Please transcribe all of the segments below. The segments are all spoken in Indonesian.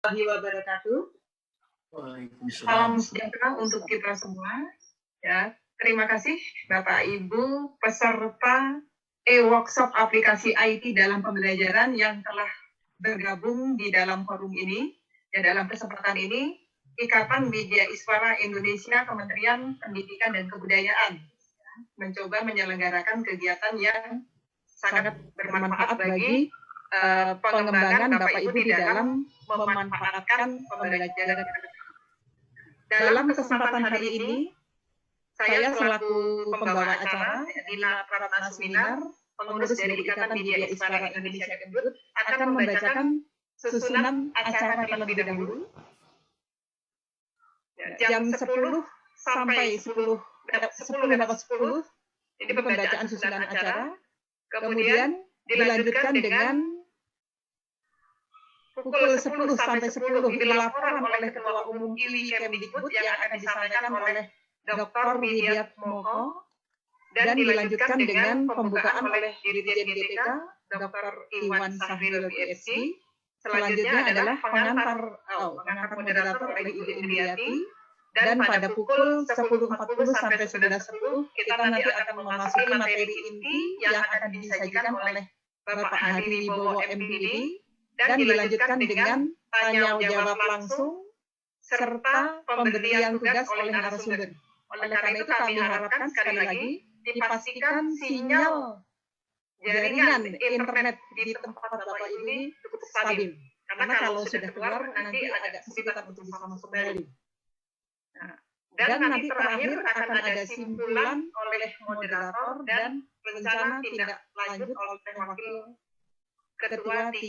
warahmatullahi wabarakatuh. Salam sejahtera untuk kita semua. Ya, terima kasih Bapak Ibu peserta workshop aplikasi IT dalam pembelajaran yang telah bergabung di dalam forum ini. Ya, dalam kesempatan ini, Ikatan Widya Iswara Indonesia Kementerian Pendidikan dan Kebudayaan mencoba menyelenggarakan kegiatan yang sangat bermanfaat bagi pengembangan Bapak Ibu di dalam memanfaatkan pembelajaran. Dalam kesempatan hari ini, saya selaku pembawa acara, Nina Pratna Suminar, pengurus dari Ikatan Widya Iswara Indonesia Kemdikbud, akan membacakan susunan acara terlebih dahulu. Jam 10 sampai 10 lewat 10, ini pembacaan susunan acara. Kemudian dilanjutkan dengan pukul 10 sampai 10 ini laporan oleh Ketua Umum IWI Kemdikbud yang akan disampaikan oleh Dr. Widiat Moko, dan dilanjutkan dengan pembukaan oleh Dirjen DPK Dr. Iwan Sahril PhD. Selanjutnya adalah pengantar moderator oleh Ibu Indriati, dan pada pukul 10.40 sampai 11.10 kita nanti akan memasuki materi inti yang akan disajikan oleh Bapak Hadi Wibowo MPD, dan dilanjutkan dengan tanya jawab langsung serta pemberian tugas oleh narasumber. Oleh karena itu kami harapkan sekali lagi dipastikan sinyal jaringan internet di tempat Bapak Ibu ini cukup stabil. Karena kalau sudah keluar nanti agak kesulitan untuk bisa masuk kembali. Nah, dan nanti terakhir akan ada simpulan oleh moderator dan rencana tindak lanjut oleh Wakil Ketua 3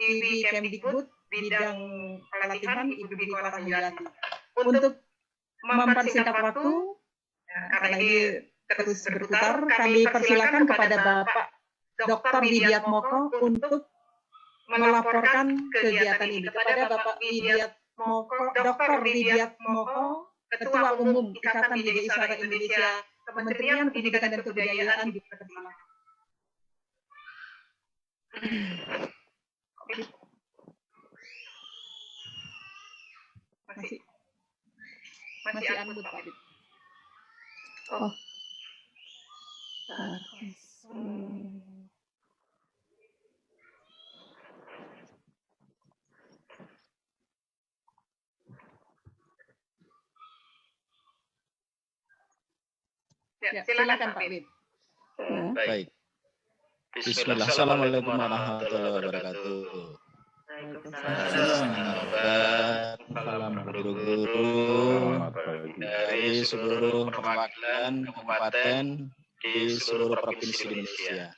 IWI Kemdikbud bidang pelatihan Ibu Dwi Rahmayati. Untuk mempersingkat waktu, karena ini terus berputar, kami persilakan kepada Bapak Dr. Widiat Moko untuk melaporkan kegiatan ini. Kepada Bapak Widiat Moko, Dr. Widiat Moko, Ketua Umum Ikatan Widya Iswara Indonesia Kementerian Pendidikan dan Kebudayaan dipersilakan. Masih unmute Pak Bib. Oh. Ya, silakan Pak Bib. Baik. Bismillah. Assalamualaikum warahmatullahi wabarakatuh. Salam guru-guru dari seluruh perwakilan kabupaten di seluruh provinsi di Indonesia.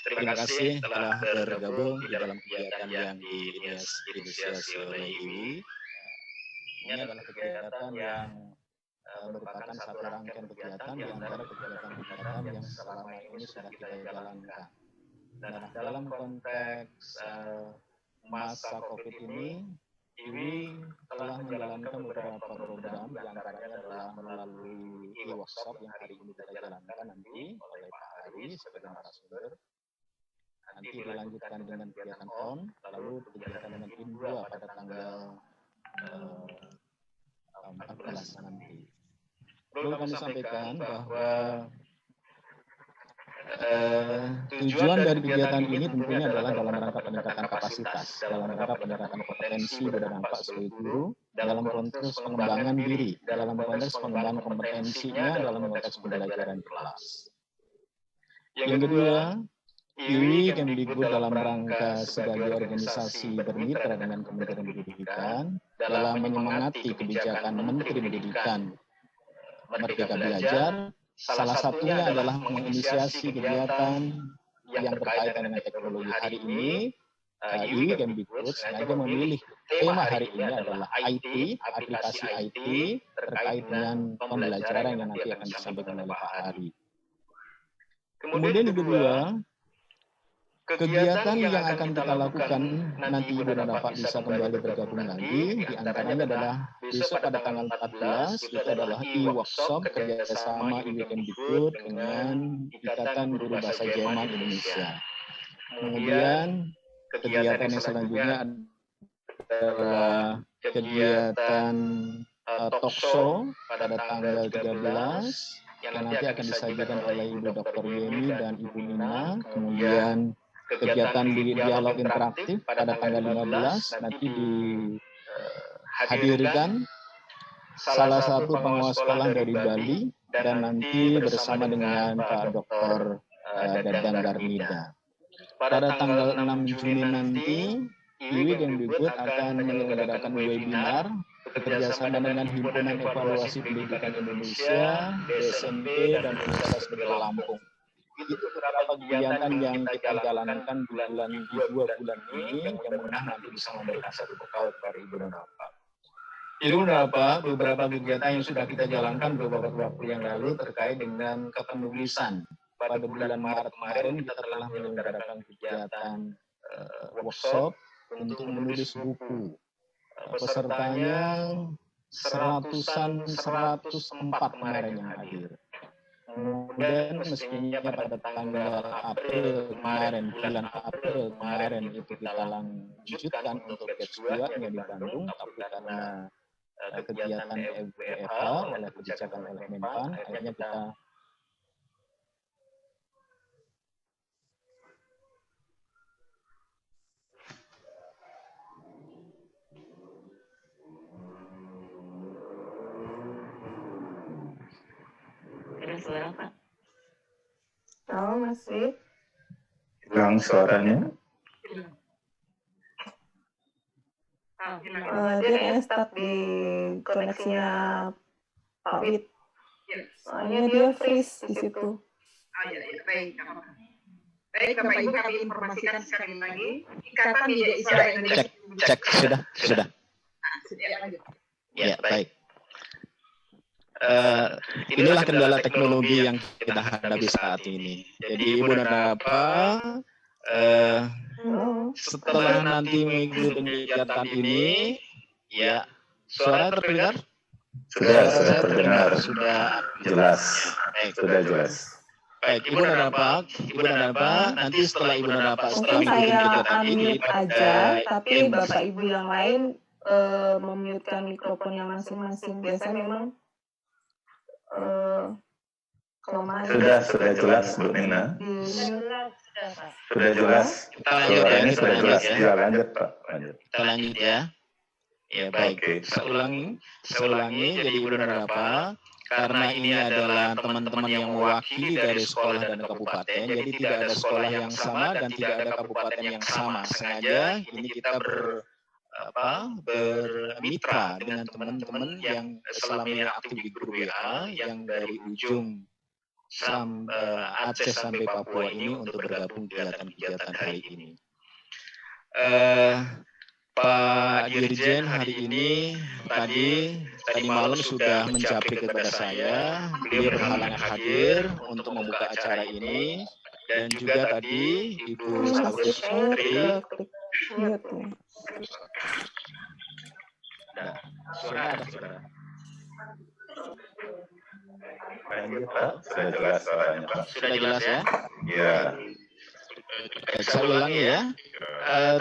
Terima kasih telah bergabung di dalam kegiatan yang diinisiasi oleh IWI. Ini adalah kegiatan yang merupakan satu rangkaian kegiatan di antara kegiatan-kegiatan yang selama ini sudah kita jalankan. Nah, dalam konteks masa COVID ini, IWI telah menjalankan beberapa program, di antaranya adalah melalui e-workshop yang hari ini kita jalankan nanti oleh Pak Hari sebagai narasumber. Nanti dilanjutkan dengan kegiatan on, lalu kegiatan dengan PIN 2 pada tanggal 14 nanti. Perlu kami sampaikan bahwa tujuan dari kegiatan ini tentunya adalah dalam rangka peningkatan kapasitas, dalam rangka peningkatan kompetensi berdampak sebagai guru, dalam konteks pengembangan diri, dalam konteks pengembangan kompetensinya dalam konteks pembelajaran kelas. Yang kedua, IWI Kemdikbud dalam rangka sebagai organisasi bermitra dengan Kementerian Pendidikan dalam menyemangati kebijakan Menteri Pendidikan Merdeka Belajar. Salah satunya adalah menginisiasi kegiatan yang berkaitan dengan teknologi. Hari ini, IWI Kemdikbud sengaja memilih tema hari ini adalah IT, aplikasi IT terkait dengan pembelajaran yang nanti akan disampaikan oleh Pak Hari. Kemudian yang kedua, kegiatan yang akan kita lakukan nanti Ibu dan Bapak bisa kembali bergabung lagi, di antaranya adalah besok pada tanggal 14, itu adalah e-workshop kerjasama IWI Kemdikbud dengan Ikatan Guru Bahasa Jerman Indonesia. Kemudian kegiatan yang selanjutnya adalah kegiatan talk show pada tanggal 13 yang nanti akan disajikan oleh Ibu Dr. Yeni dan Ibu Nina. Kemudian kegiatan dialog interaktif pada tanggal 15 nanti dihadirkan salah satu penguasa sekolah dari Bali dan nanti bersama dengan Pak Dr. Dadang Darmida. Pada tanggal 6 Juni nanti, IWI Kemdikbud akan menyelenggarakan webinar bekerjasama dengan Himpunan Evaluasi Pendidikan Indonesia, SMP, dan Universitas Negeri Lampung. Itu beberapa kegiatan yang kita jalankan di 2 bulan ini, yang mudah nanti bisa memberikan satu bekal kepada Ibu dan Bapak. Ibu dan Bapak, beberapa kegiatan yang sudah kita jalankan beberapa waktu yang lalu terkait dengan kepenulisan. Pada bulan Maret kemarin kita telah menyelenggarakan kegiatan workshop untuk menulis buku. Pesertanya 104 kemarin yang hadir. Kemudian mestinya pada tanggal April kemarin, bulan April kemarin itu kita lanjutkan untuk batch 2 yang di Bandung, tapi karena kegiatan WFH oleh kebijakan oleh Menpan, akhirnya kita suara Pak. Tahu masih? Hilang suaranya. Dia stuck di koneksinya Pak Wid. Soalnya dia freeze di situ. Baik. Baik, Bapak Ibu, kami informasikan sekali lagi. Ikatan Media Islam Indonesia. Cek, sudah. Ya, baik. Inilah kendala teknologi yang kita hadapi saat ini. Jadi Ibu dan Bapak, setelah nanti mengikuti kegiatan ini, ya, suara terdengar? Sudah terdengar. Sudah Jelas. Baik, Sudah jelas. Baik, Ibu dan Bapak, nanti setelah Ibu dan Bapak setelah Mungkin mengikuti saya kegiatan ini, unmute aja, tapi Bapak Ibu yang lain memute-kan mikrofonnya masing-masing. Biasanya memang kelemahan. Sudah jelas, Bu Nina. Sudah jelas. Suaranya sudah jelas. Ya, lanjut, Pak. Lanjut. kita lanjut ya. Ya, baik. Oke. Saya ulangi, jadi Ibu dan Bapak, karena ini adalah teman-teman yang mewakili dari sekolah dan kabupaten, jadi tidak ada sekolah yang sama dan tidak ada kabupaten yang sama. Sengaja ini kita bermitra dengan teman-teman yang selama ini aktif di grup WA yang dari ujung Aceh sampai Papua ini untuk bergabung kegiatan-kegiatan hari ini. Pak Dirjen hari ini tadi malam sudah menjapri kepada saya, beliau berhalangan hadir untuk membuka acara ini, dan juga tadi Ibu Agus Putri. Saudara. Lanjut, Pak. Sudah jelas suaranya, Pak. Sudah jelas ya? Ya. Saya ulangi ya.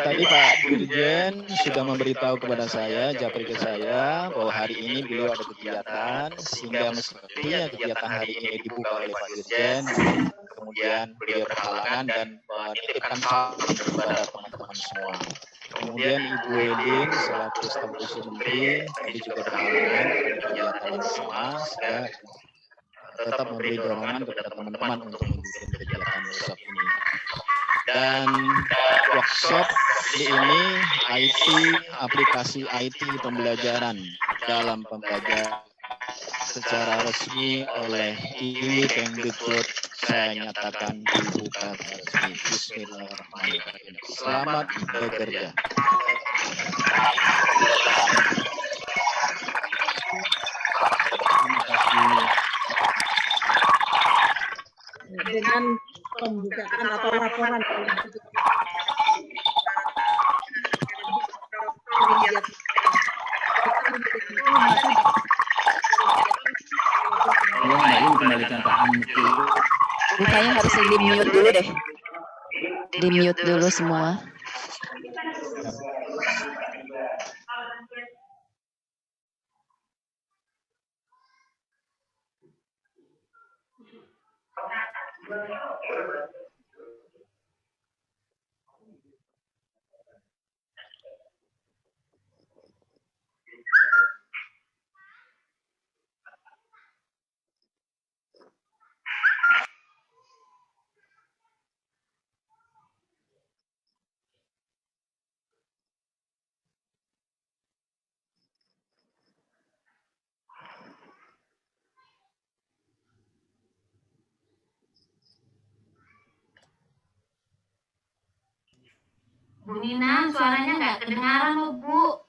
Tadi Pak Dirjen sudah memberitahu kepada saya, japri ke saya, bahwa hari ini beliau ada kegiatan, sehingga mestinya kegiatan hari ini dibuka oleh Pak Dirjen, kemudian beliau berhalangan dan menitipkan salam kepada teman-teman semua. Kemudian Ibu Edin selaku staf khusus Menteri tadi juga berhalangan pada kegiatan yang sama, sehingga tetap memberi dorongan kepada teman-teman untuk mengikuti kegiatan workshop ini. Dan workshop ini IT, aplikasi IT pembelajaran dalam pembelajaran secara resmi oleh IWI Kemdikbud, saya nyatakan dibuka resmi. Bismillahirrahmanirrahim. Selamat bekerja. Terima kasih. Dengan pembukaan atau laporan Mukanya harus di-mute dulu deh. Di-mute dulu semua. Bu Nina, suaranya nggak kedengaran loh, Bu.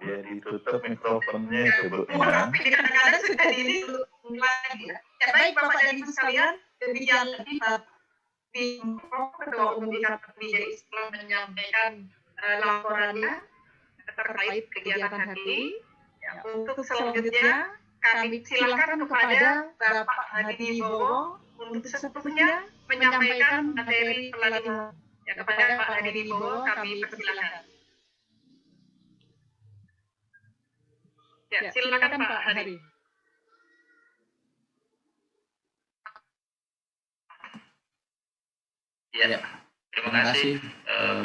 Ya ditutup mikrofonnya itu Bu Nina. Tapi kadang-kadang sudah diri lagi ya. Ya baik Bapak dan Ibu sekalian, demikian tadi Pak Ketua Umum Ikatan Media Islam menyampaikan laporannya terkait kegiatan hari ini. Ya, untuk selanjutnya kami silakan kepada Bapak Hadi Wibowo untuk sepenuhnya menyampaikan materi pelatihan. Ya, kepada Pak Hadi Wibowo kami persilakan. Ya, silakan Pak Hadi. Ya, terima kasih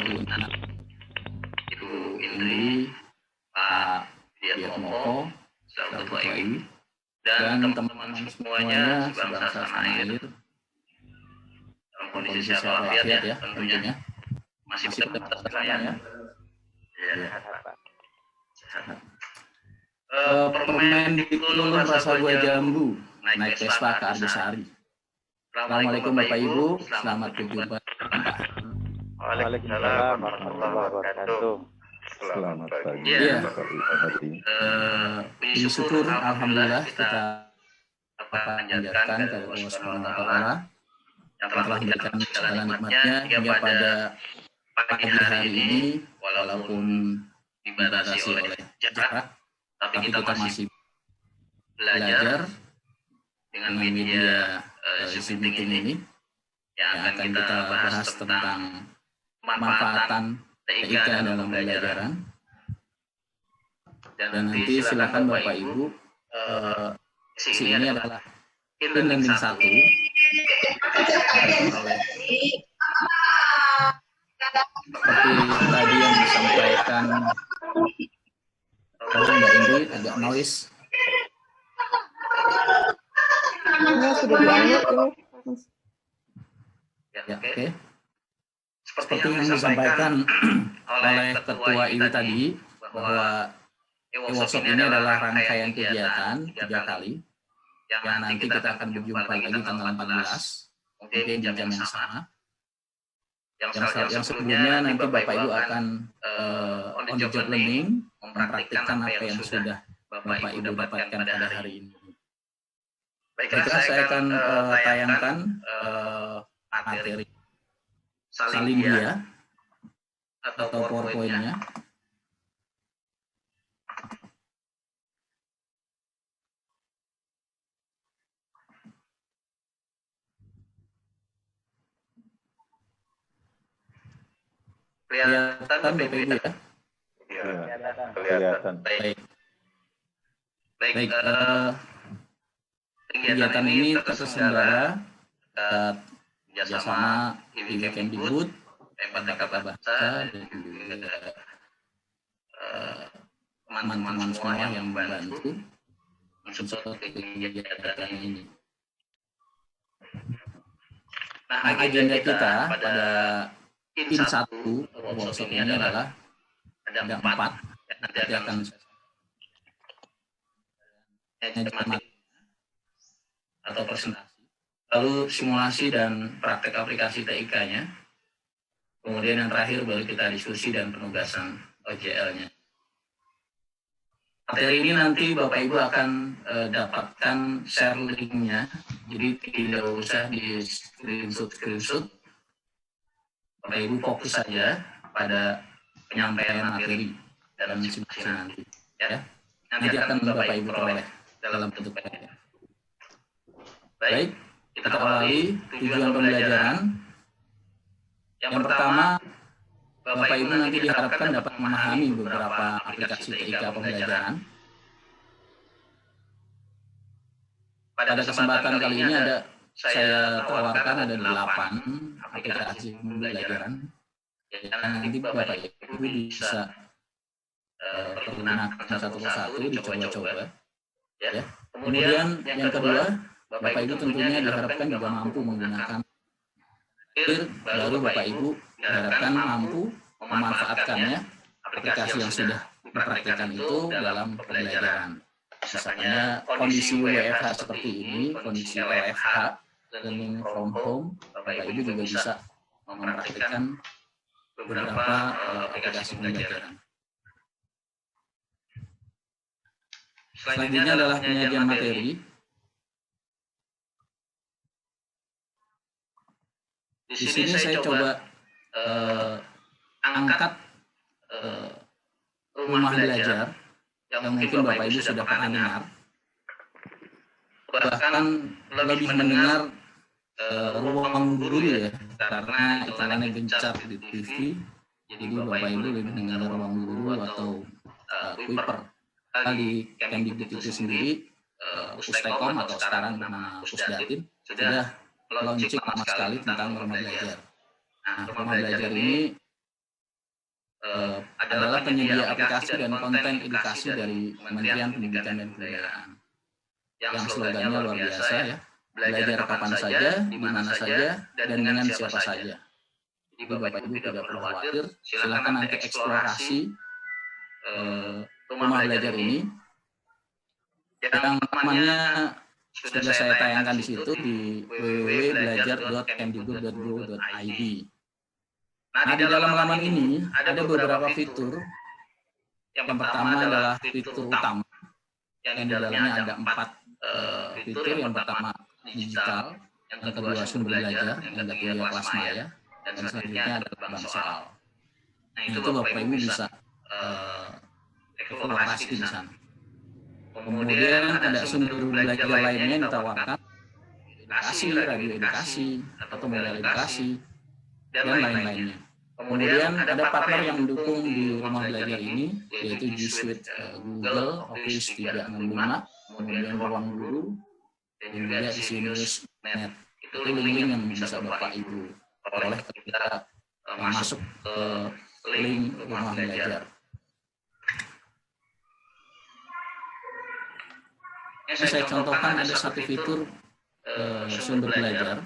Bu Nana, Ibu Indri, Pak Widiatmoko, selaku Ketua IWI, dan teman-teman semuanya sebangsa tanah air dalam kondisi sehat walafiat ya tentunya. Masih terbatas ya. Permen dikulung rasa buah jambu, naik Vespa ke Arjosari. Assalamualaikum Bapak Ibu, selamat berjumpa. Waalaikumsalam warahmatullahi wabarakatuh. Selamat pagi. Ya. Bapak Ibu Hadi. Puji syukur alhamdulillah kita panjatkan kepada Allah Subhanahu wa taala yang telah memberikan segala nikmatnya hingga pada pagi hari ini walaupun dibatasi oleh jarak tapi kita masih belajar dengan media Zoom meeting ini yang akan kita bahas tentang pemanfaatan TIK dalam pembelajaran. Dan nanti silakan Bapak Ibu, sesi ini adalah e-learning 1 seperti tadi yang disampaikan oleh Mbak Indri, agak noise. Ya, oke. Seperti yang disampaikan oleh Ketua IWI tadi, bahwa e-workshop ini adalah rangkaian kegiatan 3 kali, yang nanti kita akan berjumpa lagi tanggal 14, mungkin di jam yang sama. Yang sebelumnya nanti Bapak Ibu akan on the job learning, mempraktikkan apa yang sudah Bapak Ibu dapatkan pada hari ini. Baiklah, saya akan tayangkan materi salin dia atau PowerPoint-nya. Kelihatan Bapak Ibu ya? Ya, kelihatan. Baik, kegiatan ini terselenggara kerjasama IWI Kemdikbud, PMK Bahasa, dan juga teman-teman semua yang membantu mensupport kegiatan ini. Nah, agenda kita pada in 1 workshop ini adalah ada 4 yang nanti akan atau presentasi, lalu simulasi dan praktek aplikasi TIK-nya, kemudian yang terakhir baru kita diskusi dan penugasan OJL-nya. Materi ini nanti Bapak Ibu akan dapatkan share link-nya, jadi tidak usah di screenshot. Bapak Ibu fokus saja pada penyampaian materi dalam simulasi nanti, ya. Nanti akan Bapak Ibu peroleh dalam bentuk PDF. Baik, kita awali tujuan pembelajaran. Yang pertama, Bapak Ibu nanti diharapkan dapat memahami beberapa aplikasi TIK pembelajaran. pada kesempatan kali ini saya tawarkan ada 8 aplikasi pembelajaran yang nanti Bapak Ibu bisa pergunakan satu persatu, dicoba-coba. Ya. Kemudian yang kedua, Bapak Ibu tentunya diharapkan juga mampu menggunakan baru Bapak Ibu diharapkan mampu memanfaatkannya aplikasi yang sudah dipraktikkan itu dalam pembelajaran. Misalnya kondisi WFH seperti ini, kondisi WFH, learning from home, Bapak Ibu juga bisa mempraktikkan beberapa aplikasi pembelajaran. Selanjutnya adalah penyajian materi. Di sini saya coba angkat rumah belajar yang mungkin Bapak Ibu sudah pernah dengar, bahkan lebih mendengar ruang guru ya, karena iklannya gencar di TV, jadi Bapak Ibu lebih mendengar ruang guru atau Kuiper. Di Kemdikbud itu sendiri, Pustekom atau sekarang nama Pusdatin sudah launching lama sekali tentang rumah belajar. Nah, rumah belajar ini adalah penyedia aplikasi dan konten edukasi dari Kementerian Pendidikan dan Kebudayaan. Yang slogannya luar biasa ya, belajar kapan saja, di mana saja, dan dengan siapa saja. Jadi Bapak Ibu tidak perlu khawatir, silakan nanti eksplorasi rumah belajar ini. Yang namanya sudah saya tayangkan di situ di www.belajar.kemdikbud.go.id. Nah, di dalam laman ini ada beberapa fitur. Yang pertama adalah fitur utama, yang di dalamnya ada 4 fitur. Yang pertama digital, yang kedua sumber belajar, yang ketiga kelas maya, dan selanjutnya adalah bank soal. Nah, itu Bapak Ibu bisa eksplorasi di sana. Kemudian ada sumber belajar lainnya yang ditawarkan, edukasi, radio edukasi, atau modal edukasi, dan lain-lainnya. Kemudian ada partner yang mendukung di rumah belajar ini, yaitu G Suite Google, Office 365, kemudian Ruang Guru, dan juga Isinus.net. Itu link-link yang bisa Bapak Ibu peroleh ketika masuk ke link rumah belajar. Saya contohkan ada satu fitur sumber belajar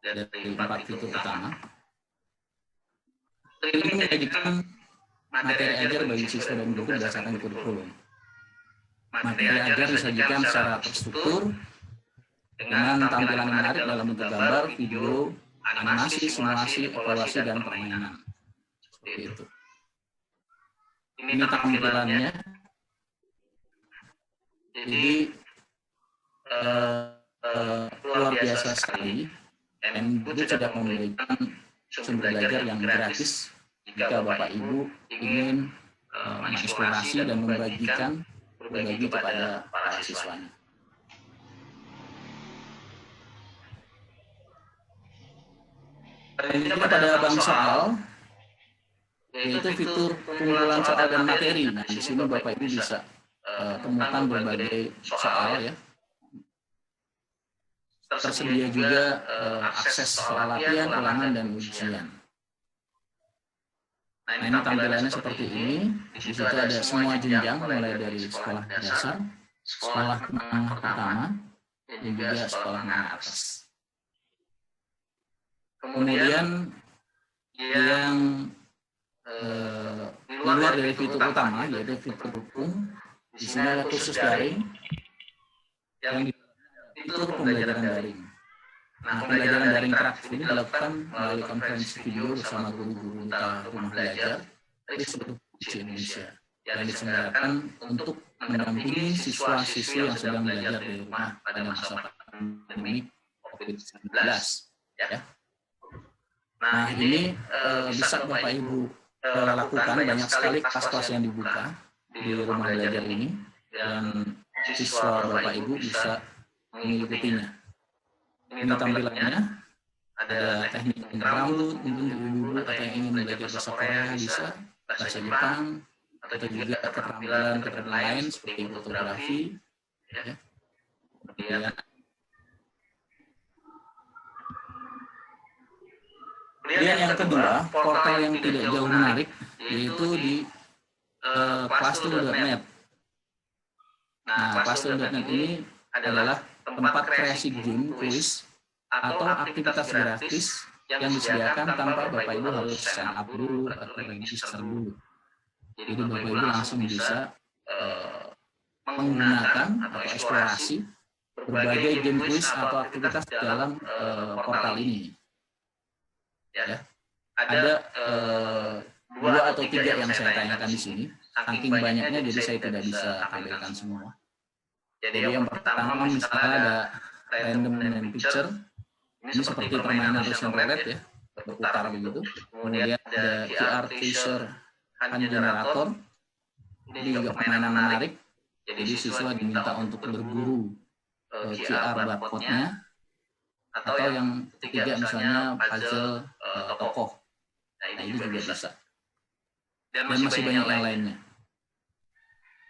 dari 4 fitur utama. Ini menjadikan materi ajar bagi siswa dan guru berdasarkan kurikulum. Materi ajar disajikan secara terstruktur dengan tampilan yang menarik dalam bentuk gambar, video, animasi, simulasi, evaluasi, dan permainan. Seperti itu. Ini tampilannya. Jadi luar biasa sekali. Kemdikbud sudah memberikan sumber belajar yang gratis jika Bapak Ibu ingin mengeksplorasi dan berbagi kepada para siswanya. Selanjutnya pada bank soal, yaitu fitur pengumpulan soal dan materi. Nah, di sini Bapak Ibu bisa temukan berbagai soal ya. Tersedia juga akses soal latihan, ulangan, dan ujian. Nah, ini tampilannya seperti ini. Di situ ada semua jenjang, mulai dari sekolah dasar, sekolah menengah pertama, dan juga sekolah menengah atas. Kemudian yang di luar dari fitur utama, yaitu fitur dukung, di sini ada kursus daring, yang fitur pembelajaran daring. Nah, pembelajaran daring interaktif ini dilakukan melalui konferensi video bersama guru-guru mitra rumah belajar dari seluruh provinsi Indonesia yang diselenggarakan untuk mendampingi siswa-siswi yang sedang belajar di rumah pada masa pandemi COVID-19. Ya. Nah, ini bisa Bapak Ibu lakukan, banyak sekali kelas-kelas yang dibuka di rumah belajar ini, dan siswa Bapak Ibu bisa mengikutinya. Ini tampilannya, ada teknik rambut, mungkin ibu-ibu atau yang ingin belajar bahasa Korea bisa, bahasa Jepang, atau juga keterampilan lain seperti fotografi. Ya. Kemudian yang kedua, portal yang tidak jauh menarik, yaitu di Classroom.net. Nah, Classroom.net ini adalah tempat kreasi game, kuis, atau aktivitas gratis yang disediakan tanpa Bapak Ibu harus sign up dulu atau register dulu. Jadi Bapak Ibu langsung bisa menggunakan atau eksplorasi berbagai game kuis atau aktivitas dalam portal ini. Ya, ada 2 atau 3 yang saya tanyakan di sini. Saking banyaknya, jadi saya tidak bisa tampilkan semua. Jadi yang pertama misalnya ada random name picture. Ini seperti permainan Russian Roulette ya, berputar begitu. Kemudian ada QR Tracer Hand Generator. Ini juga permainan menarik. Jadi siswa diminta untuk berburu QR barcode-nya. Atau yang ketiga misalnya puzzle tokoh. Nah ini juga bisa. Dan masih banyak yang lainnya.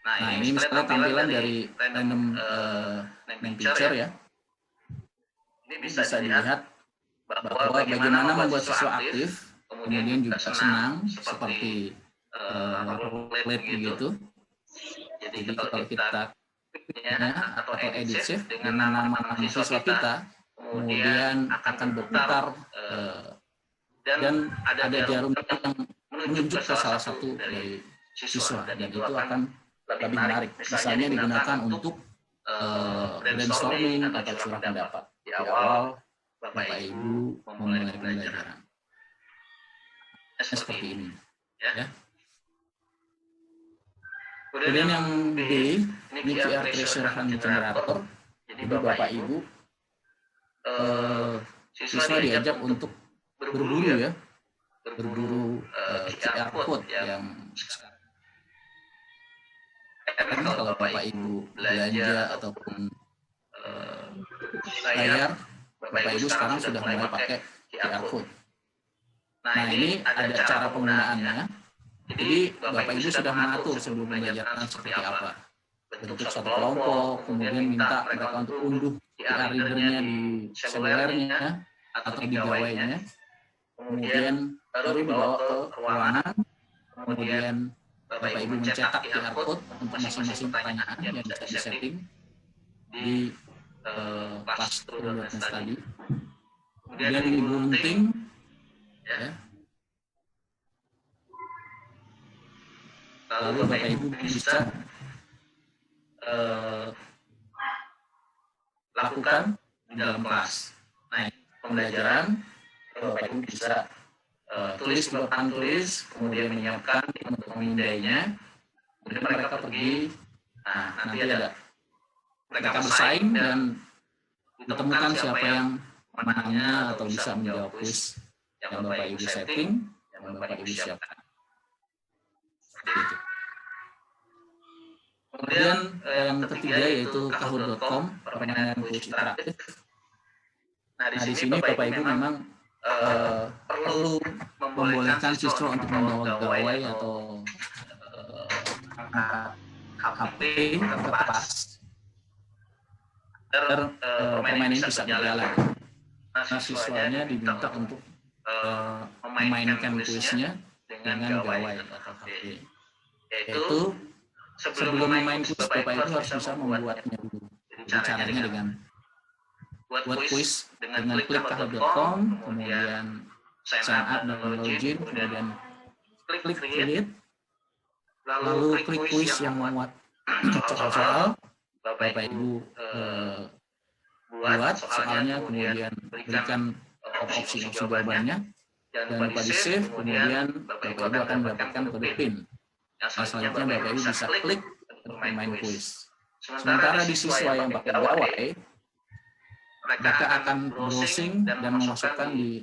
Nah ini misalnya tampilan dari random name picture ya. Ini bisa dilihat bahwa bagaimana membuat siswa aktif, kemudian juga senang seperti roulette begitu. Jadi kalau kita atau edit save dengan nama siswa kita, kemudian akan berputar dan ada jarum yang menunjuk ke salah satu dari siswa, dan itu akan lebih menarik. Misalnya digunakan untuk brainstorming atau curah pendapat di awal Bapak Ibu memulai pembelajaran. Seperti ini. Ya. Kemudian yang B, ini QR Tracer Hand Generator. Jadi Bapak Ibu siswa diajak untuk berburu ya, berburu QR code yang kalau Bapak Ibu belanja ataupun bayar, Bapak Ibu sekarang sudah mulai pakai QR code. Nah ini ada cara penggunaannya. Jadi Bapak Ibu sudah mengatur sebelum pembelajaran seperti apa. Bentuk satu kelompok, kemudian minta mereka untuk unduh QR reader-nya di selulernya atau di gawainya. Kemudian baru dibawa ke ruangan, kemudian Bapak Ibu mencetak QR code untuk masing-masing pertanyaan yang bisa disetting di Classroom.net tadi. Kemudian digunting, ya. Lalu Bapak Ibu bisa lakukan di dalam kelas. Nah, pembelajaran Bapak Ibu bisa tulis di papan tulis, kemudian menyiapkan untuk memindainya, kemudian mereka pergi. Nah, nanti ada mereka bersaing dan ditemukan siapa yang menangnya atau bisa menjawab kuis yang Bapak Ibu setting, yang Bapak Ibu siapkan. Seperti itu. Kemudian yang ketiga yaitu Kahoot.com, permainan kuis interaktif. Nah di sini Bapak Ibu memang perlu membolehkan siswa untuk membawa gawai atau HP ke kelas agar permainan ini bisa berjalan. Nah siswanya diminta untuk memainkan kuisnya dengan gawai atau HP. Yaitu sebelum main kuis, Bapak Ibu harus bisa membuatnya dulu. Caranya dengan buat kuis dengan klik Kahoot.com, kemudian sign up dan login, kemudian klik create, lalu klik kuis yang memuat soal. Bapak Ibu buat soalnya, kemudian berikan opsi jawabannya, dan lupa di save, kemudian Bapak Ibu akan mendapatkan kode PIN. Selanjutnya Bapak Ibu bisa klik untuk main kuis. Sementara di siswa yang pakai gawai, mereka akan browsing dan memasukkan di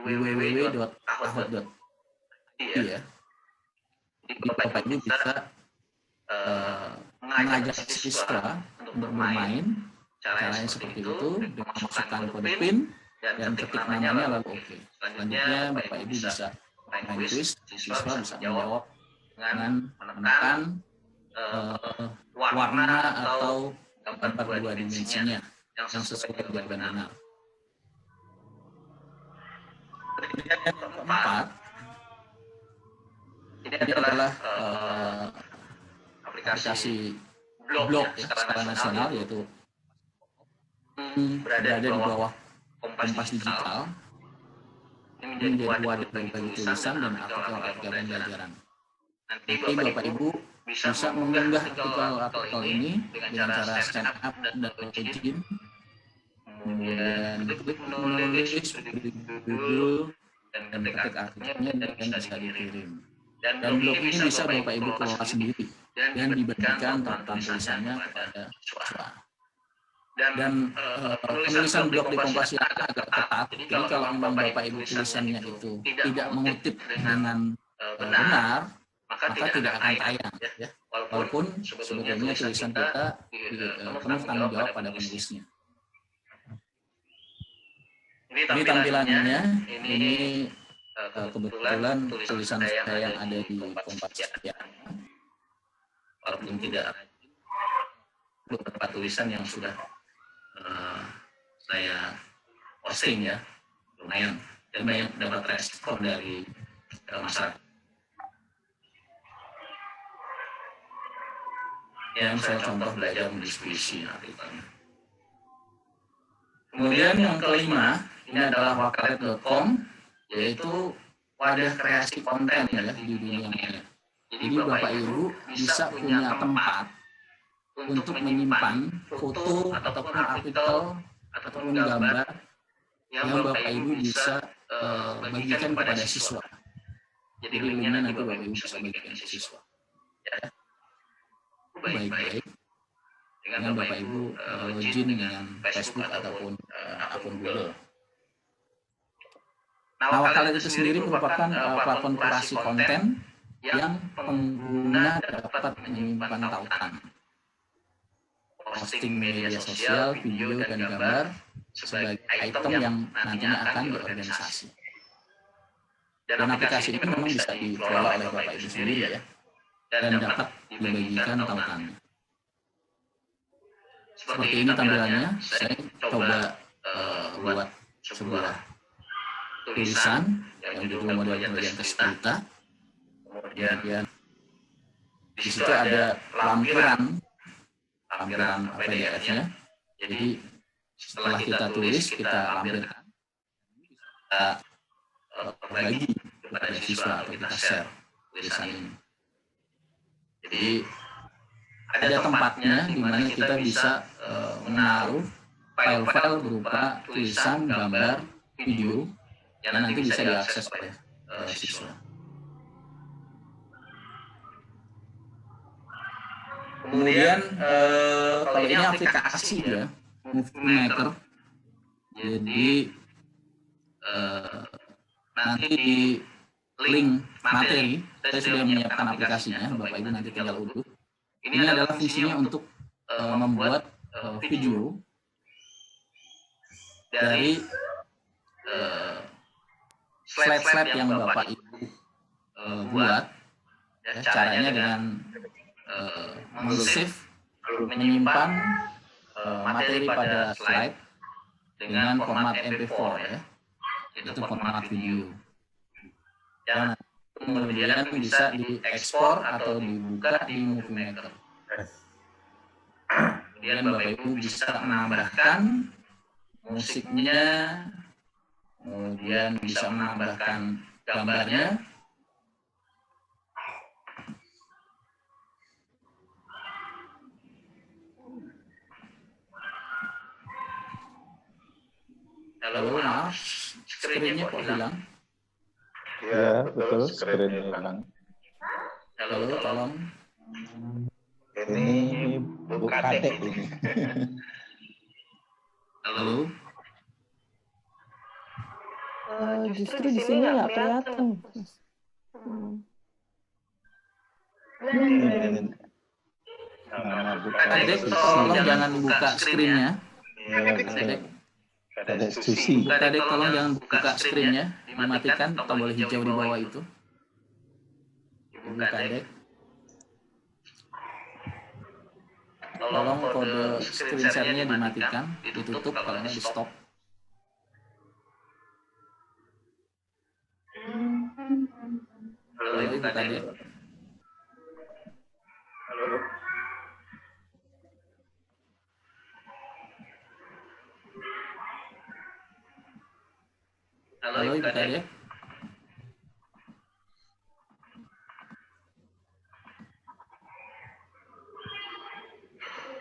www.kahoot.id ya. Jadi Bapak Ibu bisa mengajak siswa untuk bermain. Caranya seperti itu, dengan memasukkan kode PIN dan ketik namanya lalu oke. Selanjutnya Bapak Ibu bisa main kuis, siswa bisa menjawab dengan menekan warna atau gambar dua dimensinya yang sesuai dengan benar. Yang keempat, ini adalah aplikasi blog ya, skala nasional, yaitu berada di bawah Kompas Digital. Ini menjadi wadah bagi tulisan dan artikel pembelajaran. Nanti Bapak Ibu bisa mengunggah artikel ini dengan cara sign up dan login. Kemudian klik menulis, beri judul, dan ketik artikelnya dan bisa dikirim. Dan blog ini bisa Bapak Ibu kelola sendiri dan dibagikan tentang tulisannya kepada siswa. Dan penulisan blog di Kompas yang agak ketat. Jadi kalau memang Bapak Ibu tulisannya itu tidak mengutip dengan benar, maka tidak akan tayang. Ya. Walaupun sebetulnya tulisan kita penuh tanggung jawab pada penulisnya. Ini tampilannya. Ini kebetulan tulisan saya yang ada di Kompas ya. Walaupun tidak beberapa tulisan yang sudah saya posting ya, lumayan dan banyak dapat respon dari masyarakat. Yang saya contoh belajar mendiskusi artikelnya. Kemudian yang kelima, ini adalah wakalet.com, yaitu wadah kreasi konten ya di dunia maya. Jadi Bapak Ibu bisa punya tempat untuk menyimpan foto ataupun artikel ataupun gambar yang Bapak Ibu bisa bagikan kepada siswa. Jadi linknya nanti Bapak Ibu bisa bagikan ke siswa. Ya. Baik-baik dengan Bapak Ibu login dengan Facebook ataupun akun Google. Nah, wakalet itu sendiri merupakan platform kurasi konten yang pengguna dapat menyimpan tautan, posting media sosial, video, dan gambar sebagai item yang nantinya akan diorganisasi. Dan aplikasi ini memang bisa dikelola oleh Bapak Ibu sendiri ya, dan dapat dibagikan tautannya. Seperti ini tampilannya. Saya coba buat sebuah tulisan yang judul model pembelajaran kesulitan. Kemudian di situ ada lampiran PDF-nya. Jadi setelah kita tulis, kita lampirkan, kita bagi kepada siswa atau kita share tulisan ini. Jadi ada tempatnya di mana kita bisa menaruh file-file berupa tulisan, gambar, video yang nanti bisa diakses oleh siswa. Kemudian kalau ini aplikasi ya, Movie Maker. Jadi nanti di link materi saya sudah menyiapkan aplikasinya, Bapak Ibu nanti tinggal unduh. Ini adalah fungsinya untuk membuat video dari slide-slide yang Bapak Ibu buat. Ya, caranya dengan meng-save, menyimpan materi pada slide dengan format MP4 ya, itu format video. Dan kemudian bisa diekspor atau dibuka di Movie Maker. Kemudian Bapak Ibu bisa menambahkan musiknya, kemudian bisa menambahkan gambarnya. Halo, maaf, screen-nya kok hilang? Ya, betul, screen-nya hilang. Halo, tolong. Ini Bu Kadek ini. Halo. Justru di sini nggak kelihatan. Nama Bu Kadek, tolong jangan buka screen-nya. Kadek Susi. Bu Kadek, tolong jangan buka screen-nya. Dimatikan tombol hijau di bawah itu. Bu Kadek. tolong kode screen share-nya dimatikan, ditutup, kalau nggak di stop. Halo Ibu Kadek. Halo. Halo Ibu Kadek.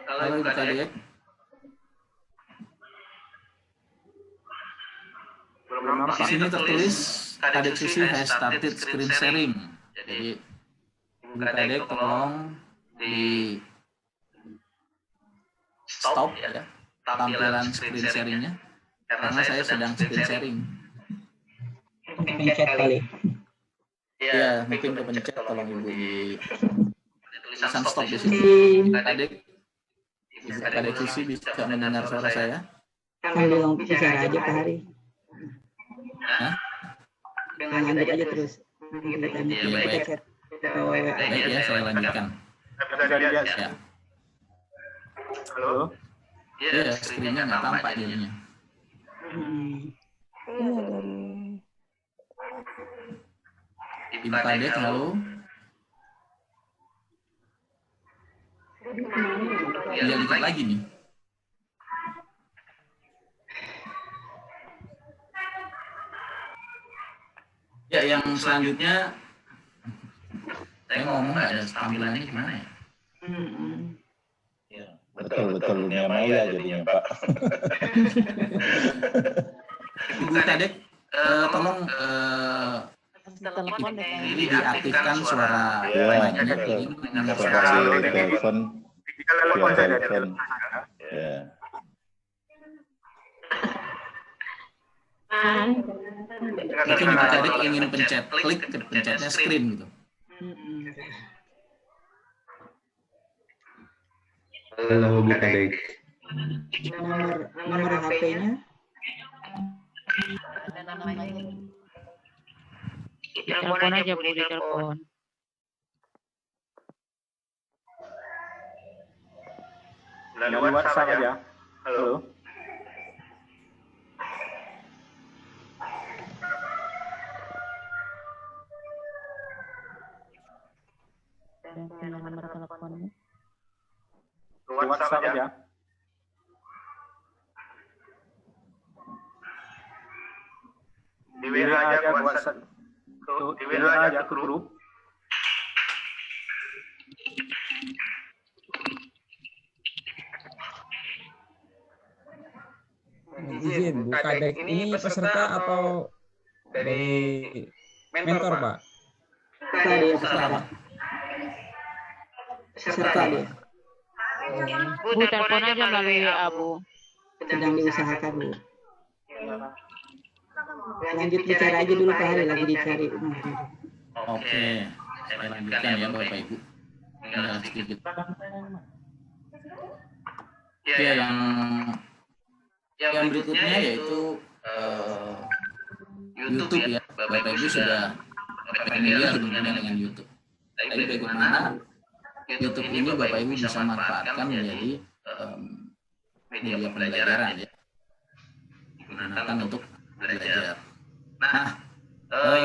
Halo Ibu Kadek. Di sini tertulis Kadek Susi has started screen sharing. Jadi Ibu Kadek tolong di stop ya tampilan screen sharingnya karena saya sedang screen sharing. Pencet kali. Ya, mungkin kepencet, tolong Ibu di tulisan stop di sini. Kadek, Ibu Kadek Susi bisa mendengar suara saya? Sambil bicara aja Pak Hari. Hah? Lanjut aja terus. Iya, baik. Baik ya, saya lanjutkan. Ya. Halo. Iya, screen-nya nggak tampak jadinya. Ibu Kadek, halo. Iya, dikit lagi nih. Ya, yang selanjutnya saya ngomong nggak ada tampilannya gimana ya? Betul dunia maya jadinya Pak. Ibu Kadek, tolong ini diaktifkan suara mic-nya. Ini mendengar suara. Telepon. Ya. Mungkin Ibu Kadek ingin pencet klik, pencetnya screen gitu. Halo Bu Kadek. Nomor HP-nya. Telepon aja Bu, di telepon. Melalui WhatsApp aja. Halo. Nomor teleponnya. WhatsApp aja. Di WA aja WhatsApp. Di WA aja ke grup. Izin, Bu Kadek ini peserta atau dari mentor, Pak? Dia peserta dia. Bu, telepon aja melalui WA Bu. Sedang diusahakan Bu. Lanjut bicara aja dulu Pak Hari, lagi dicari. Oke, saya lanjutkan ya Bapak Ibu. Tinggal sedikit. Ya, yang berikutnya yaitu YouTube ya. Bapak Ibu sudah familiar tentunya dengan YouTube. Tapi bagaimana YouTube ini Bapak Ibu bisa manfaatkan menjadi media pembelajaran ya. Digunakan untuk belajar. Nah,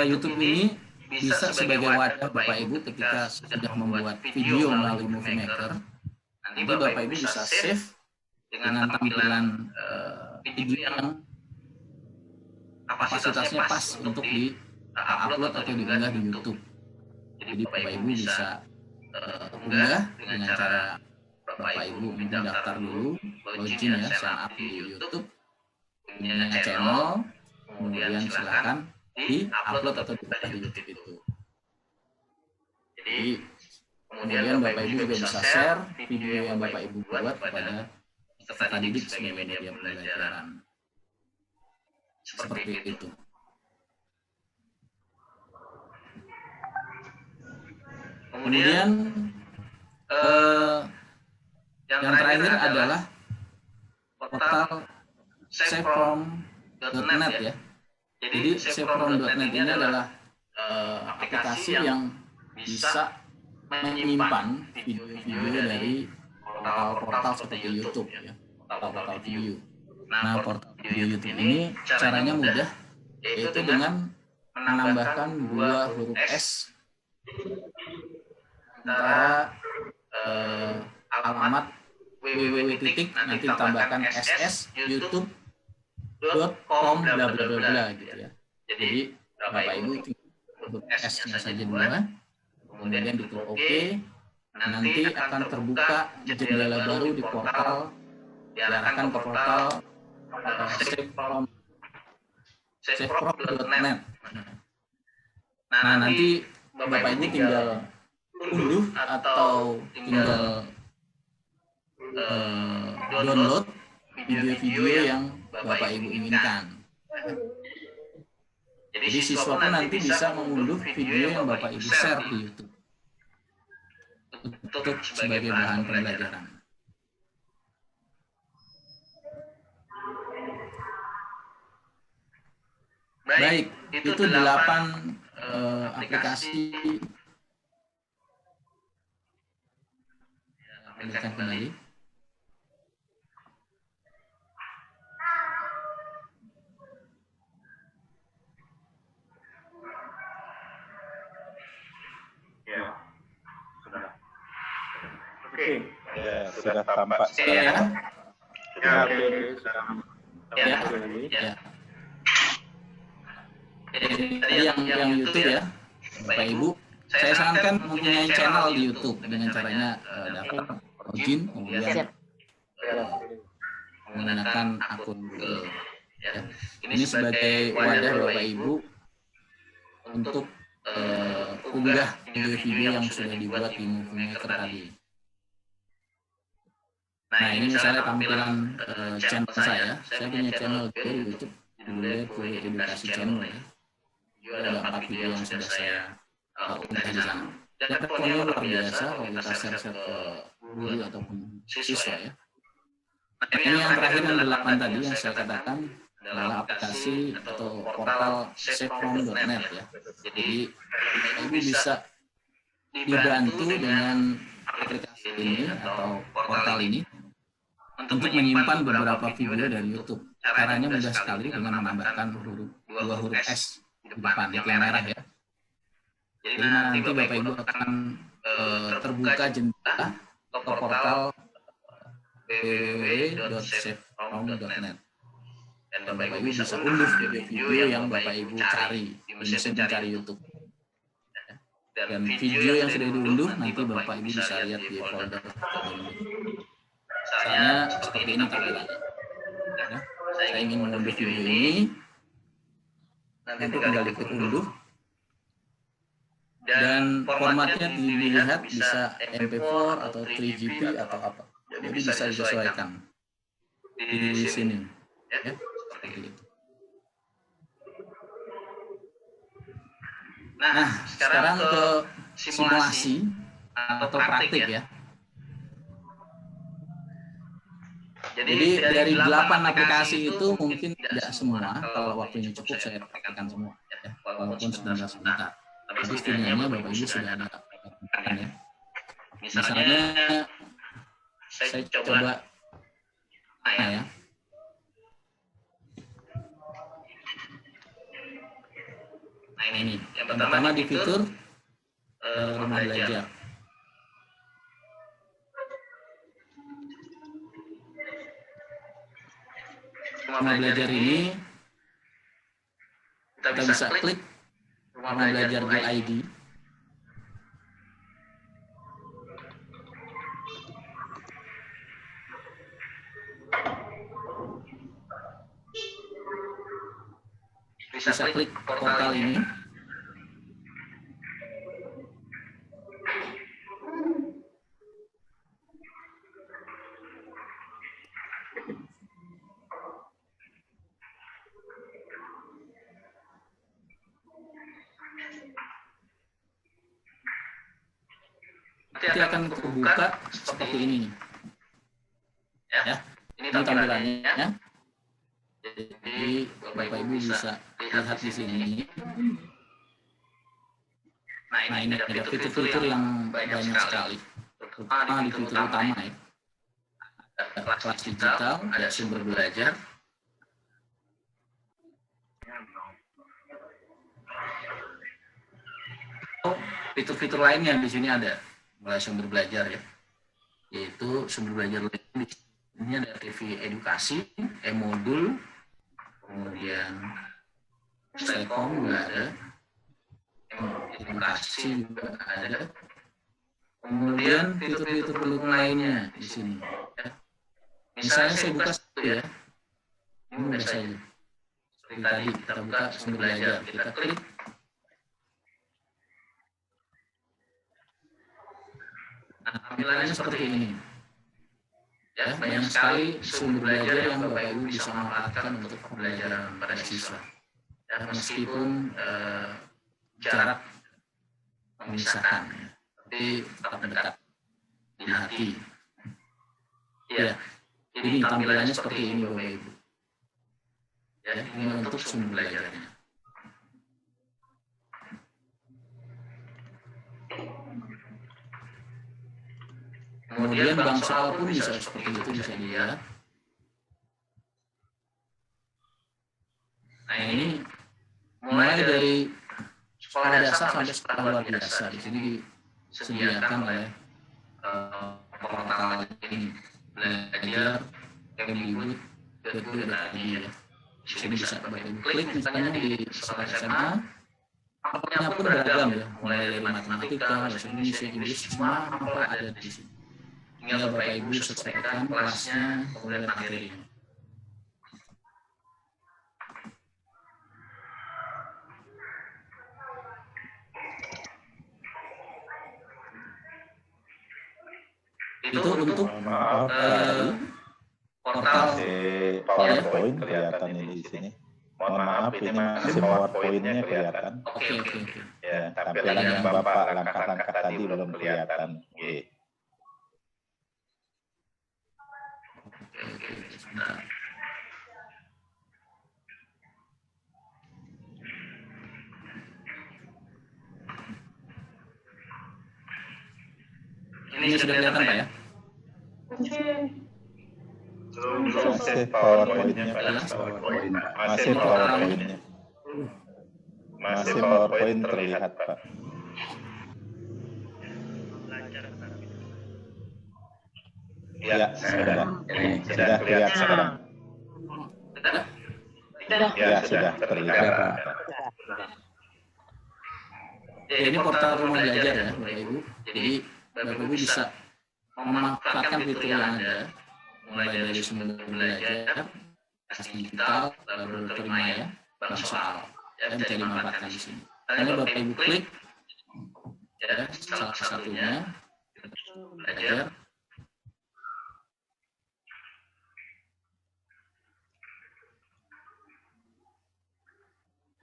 YouTube ini bisa sebagai wadah Bapak Ibu ketika sudah membuat video melalui Movie Maker. Nanti Bapak Ibu bisa save dengan tampilan video yang kapasitasnya pas untuk di-upload atau diunggah di YouTube. Jadi Bapak Ibu bisa unggah dengan cara Bapak Ibu mendaftar dulu, login ya, sign up di YouTube, punya channel, kemudian silakan di-upload atau diunggah di YouTube itu. Jadi kemudian Bapak Ibu juga bisa share video yang Bapak Ibu buat kepada peserta didik sebagai media pembelajaran. Seperti itu. Kemudian yang terakhir adalah portal savefrom.net ya. Jadi savefrom.net ini adalah aplikasi yang bisa menyimpan video-video dari portal-portal seperti YouTube ya, portal video. Nah, portal video YouTube ini caranya mudah, yaitu dengan menambahkan 2 huruf S antara alamat www titik nanti ditambahkan ss youtube.com bla bla bla bla gitu ya. Jadi Bapak Ibu huruf S-nya saja 2, kemudian diklik OK, nanti akan terbuka jendela baru di portal, diarahkan ke portal saveprop.net. Nah, nanti Bapak Ibu tinggal unduh atau tinggal download video-video yang Bapak Ibu inginkan. Jadi siswa pun nanti bisa mengunduh video yang Bapak Ibu share di YouTube untuk sebagai bahan pembelajaran. Baik, itu 8 aplikasi. Lanjutkan kembali. Ya, sudah. Oke, ya, sudah tampak Ya, sekarang. ya. Ya, oke, sudah. Ya. Jadi yang YouTube ya, Bapak Ibu, saya sarankan mempunyai channel di YouTube dengan caranya daftar login, kemudian menggunakan akun Google. Ya. Ini sebagai wadah Bapak Ibu untuk unggah video-video yang sudah dibuat di Movie Maker tadi. Nah, ini misalnya tampilan channel saya punya channel di YouTube, judulnya Kuliah Edukasi Channel ya. Ada 4 video yang sudah saya unggah di sana. Dan responnya luar biasa kalau kita share-share ke guru ataupun siswa ya. Nah, ini yang terakhir yang 8 tadi yang saya katakan adalah aplikasi atau portal saveprop.net ya. Jadi Ibu bisa dibantu dengan aplikasi ini atau portal ini untuk menyimpan beberapa video dari YouTube. Caranya mudah sekali dengan menambahkan 2 huruf S di depan, yang merah ya. Jadi nanti Bapak Ibu akan terbuka jendela ke portal www.saveprop.net. Dan Bapak Ibu bisa unduh video yang Bapak Ibu cari di mesin pencari YouTube. Dan video yang sudah diunduh nanti Bapak Ibu bisa lihat di folder. Misalnya seperti ini tampilannya. Ya, saya ingin mengunduh video ini, nanti tinggal diklik unduh. Dan formatnya dilihat bisa MP4 atau 3GP atau apa. Jadi bisa disesuaikan di sini. Ya, seperti itu. Nah, sekarang ke simulasi atau praktik ya. Jadi dari 8 aplikasi itu mungkin tidak semua, kalau waktunya cukup saya praktekkan semua ya, walaupun sebentar. Tapi setidaknya Bapak Ibu sudah ada praktekan ya. Misalnya saya coba ya. Nah ini, yang pertama di fitur rumah belajar. Rumah belajar ini kita bisa klik rumah belajar GID. Bisa klik portal ini. Nanti akan terbuka seperti ini. Ya, ini tampilannya. Ya. Jadi Bapak Ibu bisa lihat di sini. Nah ini ada fitur-fitur yang banyak sekali, terutama di fitur utama ya. kelas digital, ada sumber belajar. Fitur-fitur lainnya di sini ada mulai sumber belajar ya, yaitu sumber belajar lain ini ada TV edukasi, e-modul, kemudian Telkom juga ada, edukasi juga ada, kemudian fitur-fitur pendukung lainnya di sini. Ya. Misalnya saya buka satu ya, ini mudah saja. Seperti tadi kita buka sumber belajar, kita klik. Nah, tampilannya seperti ini. Ya, banyak sekali sumber belajar yang Bapak Ibu bisa manfaatkan untuk pembelajaran pada siswa. Ya, meskipun jarak memisahkan, ya, tapi tetap dekat di hati. Ya, ini tampilannya seperti ini Bapak Ibu. Ya, ini untuk sumber belajarnya. Kemudian bank soal pun bisa seperti itu, bisa dilihat. Nah ini mulai dari sekolah dasar sampai sekolah luar biasa. Di sini disediakan oleh portal ini belajar Kemdikbud .go.id ya. Di sini bisa Bapak Ibu klik misalnya di sekolah SMA. Apanya pun beragam ya, mulai dari matematika, bahasa Indonesia, Inggris, semua apa ada di sini. Tinggal Bapak Ibu sesuaikan kelasnya, kemudian materinya. Itu untuk portal PowerPoint kelihatan ini di sini. Mohon maaf, ini masih PowerPoint-nya kelihatan. Oke. Ya, tampilan yang Bapak langkah-langkah tadi belum kelihatan. Oke. Sebentar. Ini sudah kelihatan Pak ya? Masih PowerPoint-nya, masih PowerPoint-nya. Masih PowerPoint terlihat, Pak. Ya, sudah terlihat sekarang. Ya, sudah terlihat. Ya, ini portal rumah belajar ya, Bapak Ibu. Jadi Bapak Ibu bisa memanfaatkan fitur yang ada, mulai dari sumber belajar, digital, laboratorium maya, bank soal, ya, bisa dimanfaatkan di sini. Lalu Bapak Ibu klik, ya, salah satunya belajar.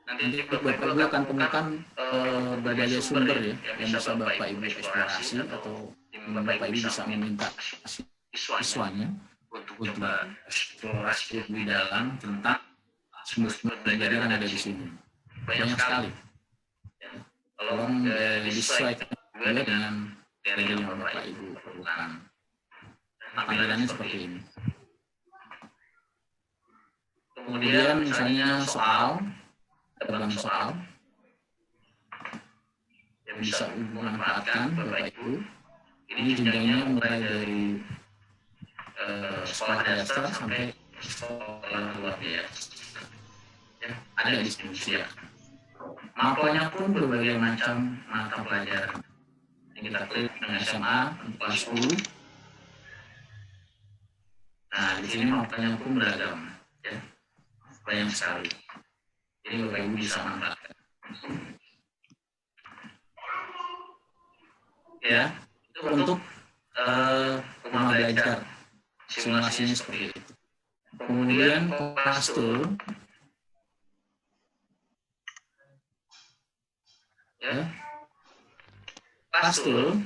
Nanti Bapak Ibu akan temukan berbagai sumber ya yang bisa Bapak Ibu eksplorasi atau Bapak Ibu bisa meminta siswanya untuk eksplorasi lebih dalam tentang sumber belajar yang ada di sini. Banyak sekali. Tolong disesuaikan juga dengan materi yang Bapak Ibu perlukan. Tampilannya seperti ini. Kemudian misalnya soal, bank soal yang bisa Ibu manfaatkan Bapak Ibu. Ini jenjangnya mulai dari sekolah dasar sampai sekolah luar biasa. Ya, ada di sini ya. Mapelnya pun berbagai macam mata pelajaran. Ini kita klik dengan SMA kelas 10. Nah, di sini mapelnya pun beragam, ya, banyak sekali. Ini Bapak Ibu bisa manfaatkan. Ya, itu untuk rumah belajar. Simulasinya seperti itu. Kemudian Pastul, ya, Pastul.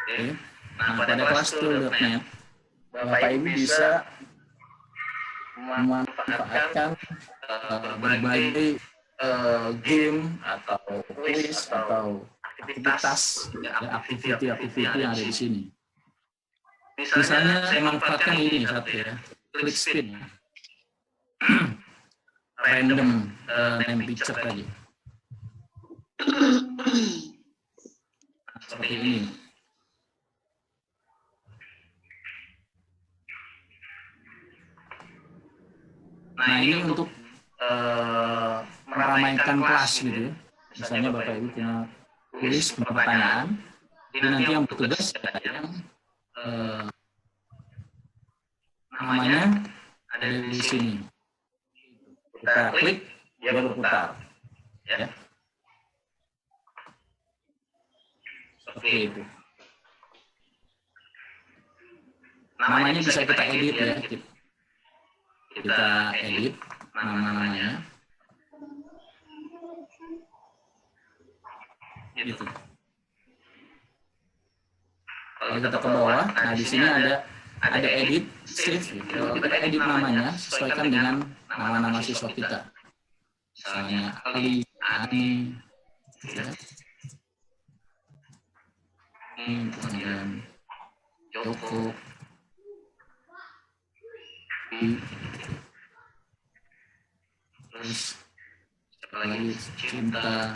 Oke. Nah, pada Pastul.net Bapak Ibu bisa memanfaatkan berbagai game atau quiz atau aktivitas, aktiviti yang ada di sini. Misalnya saya manfaatkan ini satu ya, click spin, random name picture tadi. Seperti ini. Nah ini untuk meramaikan kelas gitu ya. Misalnya Bapak Ibu punya tulis pertanyaan, jadi nanti yang bertugas yang namanya ada di sini. Kita klik, dia berputar. Ya. Seperti itu. Namanya bisa kita edit ya. Kita edit nama-namanya. Gitu. Kalau kita ke bawah, nah di sini ada edit, save. Kalau kita edit namanya, sesuaikan dengan nama-nama siswa kita. Misalnya Ali, Ani, ya. Kemudian Joko, terus lagi Cinta,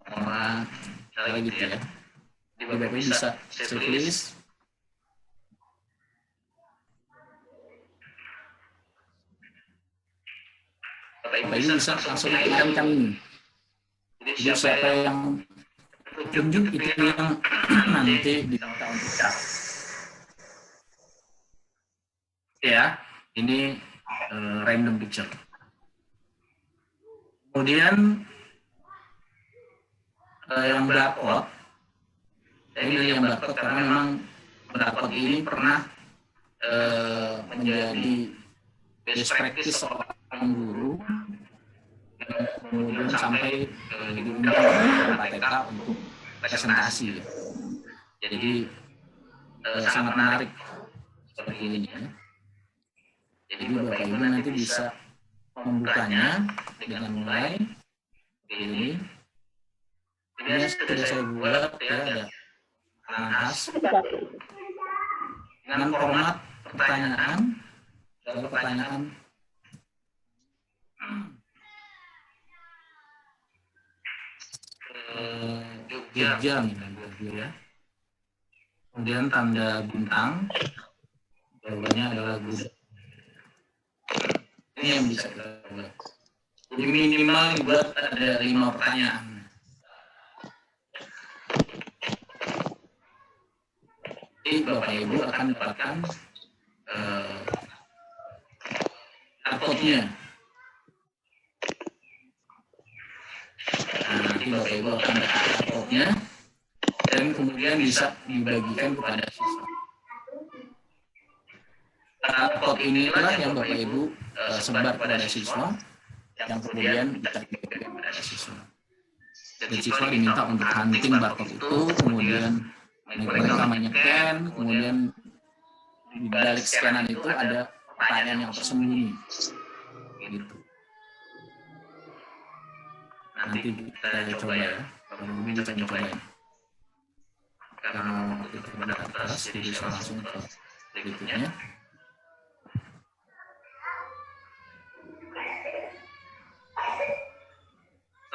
Orang, cara gitu ya. Di Bapak bisa save list. Bapak Ibu bisa langsung mengirimkan ini. Jadi siapa yang tunjuk itu yang nanti diminta untuk cari. Ya, ini random picture. Kemudian yang barcode, ini yang barcode karena memang barcode ini pernah menjadi best practice seorang guru, kemudian sampai diundang oleh PTK untuk presentasi. Jadi sangat menarik seperti ini. Jadi Bapak Ibu nanti bisa membukanya dengan mulai ini. Ini sudah saya buat ya, ada khas dengan format pertanyaan, lalu pertanyaan Jogja ya. Kemudian tanda bintang, jawabannya adalah guru. Ini yang bisa kita buat. Jadi minimal dibuat ada 5 pertanyaan. Jadi Bapak Ibu akan dapatkan barcode-nya. Nanti Bapak Ibu akan dapat barcode-nya dan kemudian bisa dibagikan kepada siswa. Barcode inilah yang Bapak Ibu sebar kepada siswa, yang kemudian bisa dibagikan kepada siswa. Dan siswa diminta untuk hunting barcode itu, kemudian mereka menyekan, kemudian di balik scanan itu ada pertanyaan yang tersembunyi. Gitu. Nanti kita coba ya, kalau kita coba ya. Karena kita pada atas, jadi bisa langsung ke berikutnya.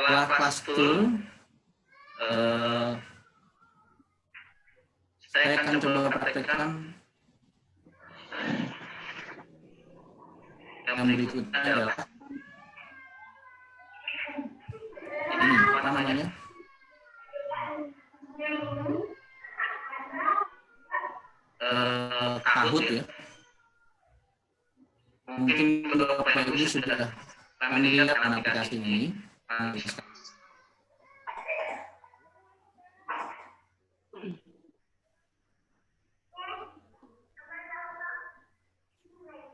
Setelah kelas tool, saya akan coba praktekkan yang berikutnya adalah ini, apa namanya? Kahoot ya. Mungkin Bapak Ibu sudah familiar dengan aplikasi ini.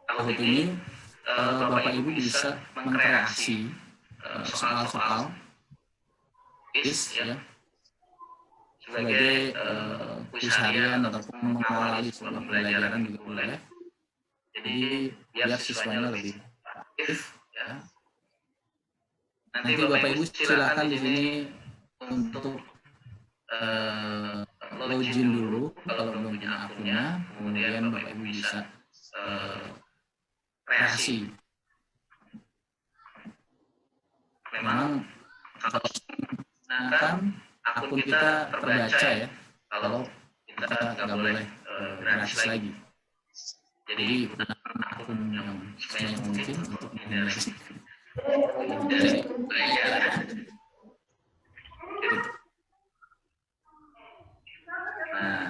Kahoot ini Bapak Ibu bisa mengkreasi soal-soal ya sebagai kuis harian ataupun mengawali sebuah pembelajaran juga boleh. Jadi biar siswanya lebih aktif ya. Nanti Bapak Ibu silakan di sini untuk login dulu kalau belum punya akunnya, kemudian Bapak Ibu bisa kreasi. Memang kalau menggunakan akun kita terbaca ya, kalau kita nggak boleh gratis lagi. Jadi gunakan akun yang sebanyak mungkin untuk menghindari. Nah,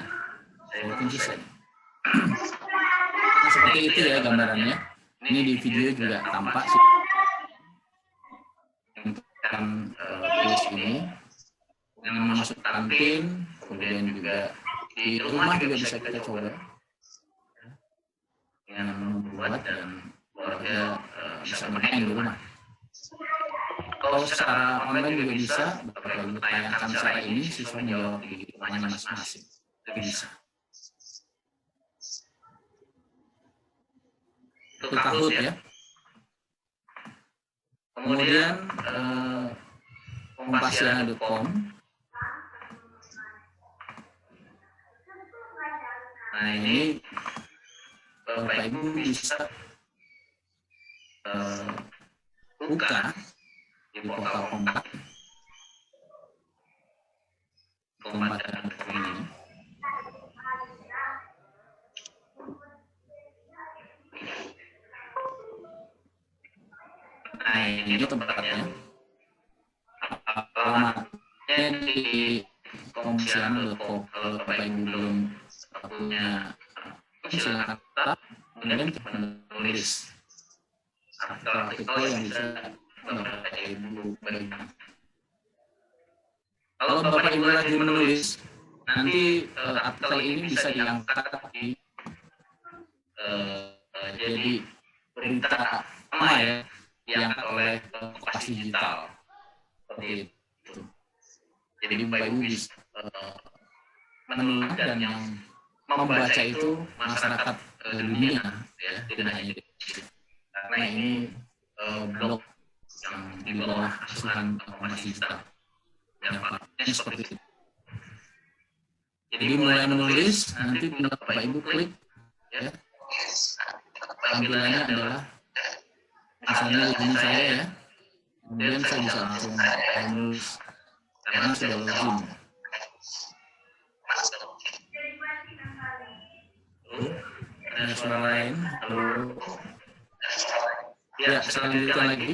saya kunci saja. Nah, seperti itu ya gambarannya. Ini di video juga tampak sih. Tulis ini dengan memasukkan PIN, kemudian juga di rumah juga bisa kita coba dengan membuat dan keluarga bisa bermain di rumah. Kalau secara online juga bisa, Bapak Ibu tayangkan secara ini, siswa menjawab di rumahnya masing-masing. Itu bisa. Itu Kahoot ya. Kemudian kompasiana.com. Nah ini Bapak Ibu bisa buka di portal Kompas ini. Nah ini tempatnya. Alamatnya di kompasiana.com. Kalau Bapak Ibu belum punya, silakan tetap kemudian menulis artikel yang bisa Bapak Ibu bagikan. Kalau Bapak Ibu lagi menulis, nanti artikel ini bisa diangkat di jadi berita sama ya, diangkat oleh Kompas Digital seperti itu. Jadi Bapak Ibu bisa menulis dan yang membaca itu masyarakat dunia ya, tidak hanya di sini. Karena ini blog yang di bawah asuhan Kompas Digital. Dampaknya seperti itu. Jadi mulai menulis, nanti Bapak Ibu klik ya. Tampilannya adalah misalnya begini saya ya. Kemudian saya bisa langsung menulis karena sudah login. Ada suara lain. Lalu ya, saya lanjutkan lagi.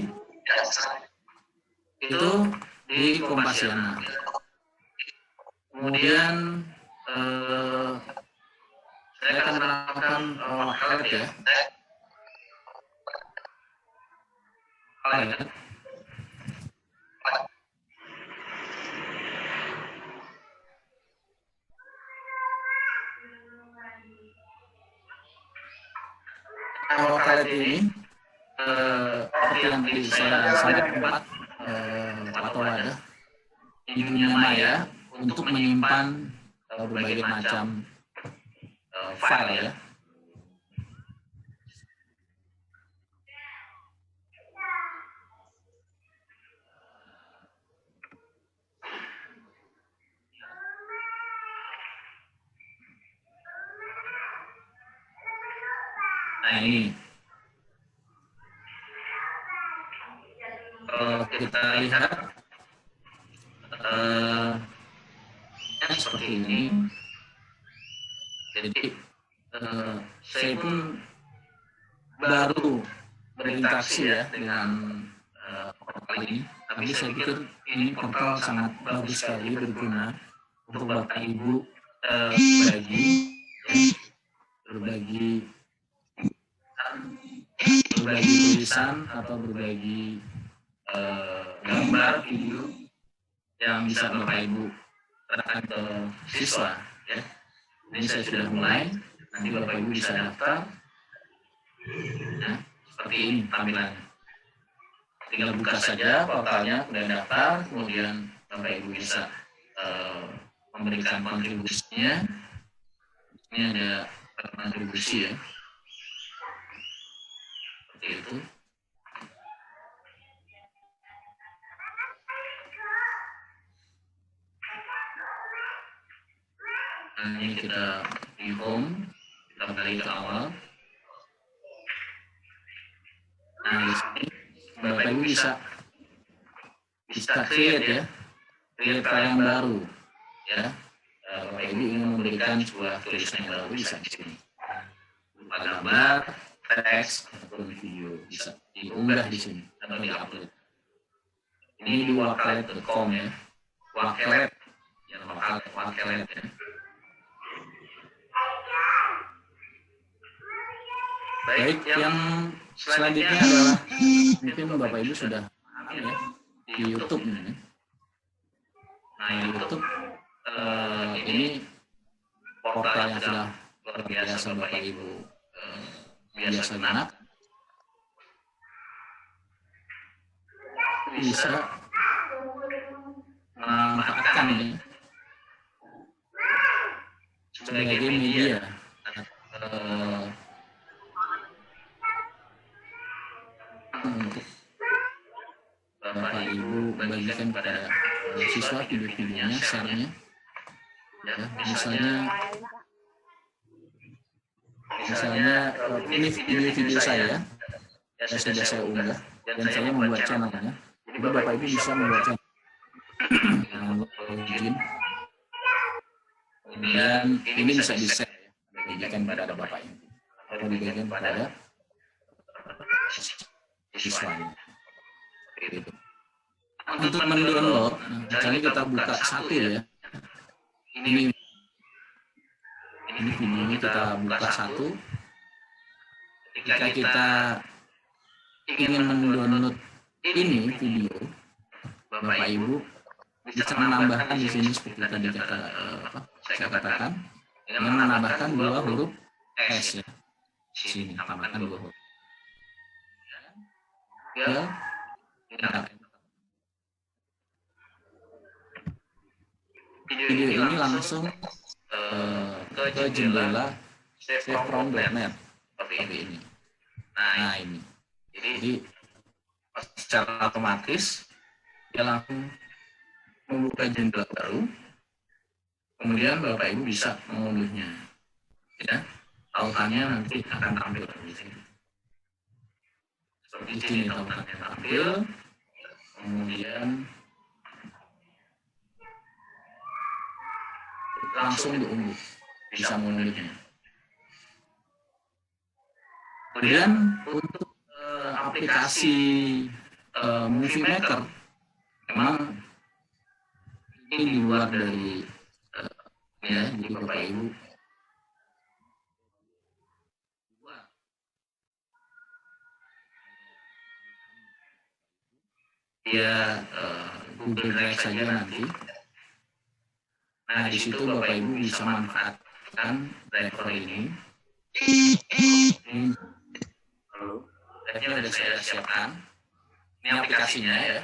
Itu di Kompasiana. Kemudian saya akan menerapkan Wakelet ya. Wakelet. Wakelet ini seperti yang tadi saya sampaikan atau wadah di dunia maya untuk menyimpan berbagai macam file ya. Nah ini kalau kita lihat seperti ini. Jadi saya pun baru berinteraksi ya dengan portal ini, tapi saya pikir ini portal sangat bagus sekali, berguna untuk Bapak Ibu berbagi tulisan atau berbagi gambar, video yang bisa Bapak Ibu serahkan ke siswa ya. Ini saya sudah mulai, nanti Bapak Ibu bisa daftar. Nah, seperti ini tampilannya. Tinggal buka saja portalnya, kemudian daftar, kemudian Bapak Ibu bisa memberikan kontribusinya. Ini ada kontribusi ya. Seperti itu. Nah, ini kita di home, kita kembali ke awal. Nah, di sini Bapak Ibu bisa create ya, create file yang baru ya. Bapak Ibu ingin memberikan sebuah tulisan yang baru, bisa di sini. Berupa gambar, teks, ataupun video bisa diunggah di sini atau diupload. Ini di waklet.com ya, waklet ya, waklet ya. Baik, yang selanjutnya adalah mungkin Bapak Ibu sudah paham ya, di YouTube ini. Nah, YouTube ini portal yang sudah luar biasa Bapak Ibu biasa gunakan. Bisa memanfaatkan ini sebagai media untuk Bapak Ibu bagikan kepada siswa video-videonya, share-nya ya, misalnya ini video-video saya sudah saya unggah dan saya membuat channelnya. Jadi Bapak Ibu bisa membuat channel dengan login, kemudian ini bisa di-share ya, dibagikan kepada Bapak Ibu atau dibagikan kepada siswanya. Untuk mendownload, misalnya kita buka satu ya, ini videonya kita buka satu. Ketika kita ingin mendownload ini video, Bapak Ibu bisa menambahkan di sini seperti tadi saya katakan, dengan menambahkan 2 huruf S ya. Di sini tambahkan 2 huruf. Ya. Video ini langsung ke jendela savefrom.net seperti ini. Nah ini, jadi secara otomatis dia langsung membuka jendela baru, kemudian Bapak Ibu bisa mengunduhnya. Ya, tautannya nanti akan tampil di sini. Seperti ini tautannya tampil, kemudian langsung diunduh, bisa mengunduhnya. Kemudian untuk aplikasi Movie Maker, memang ini di luar dari ya, jadi Bapak Ibu dia Google Drive saja nanti. Nah, di situ Bapak Ibu bisa manfaatkan driver ini. Drive-nya sudah saya siapkan. Ini aplikasinya ya.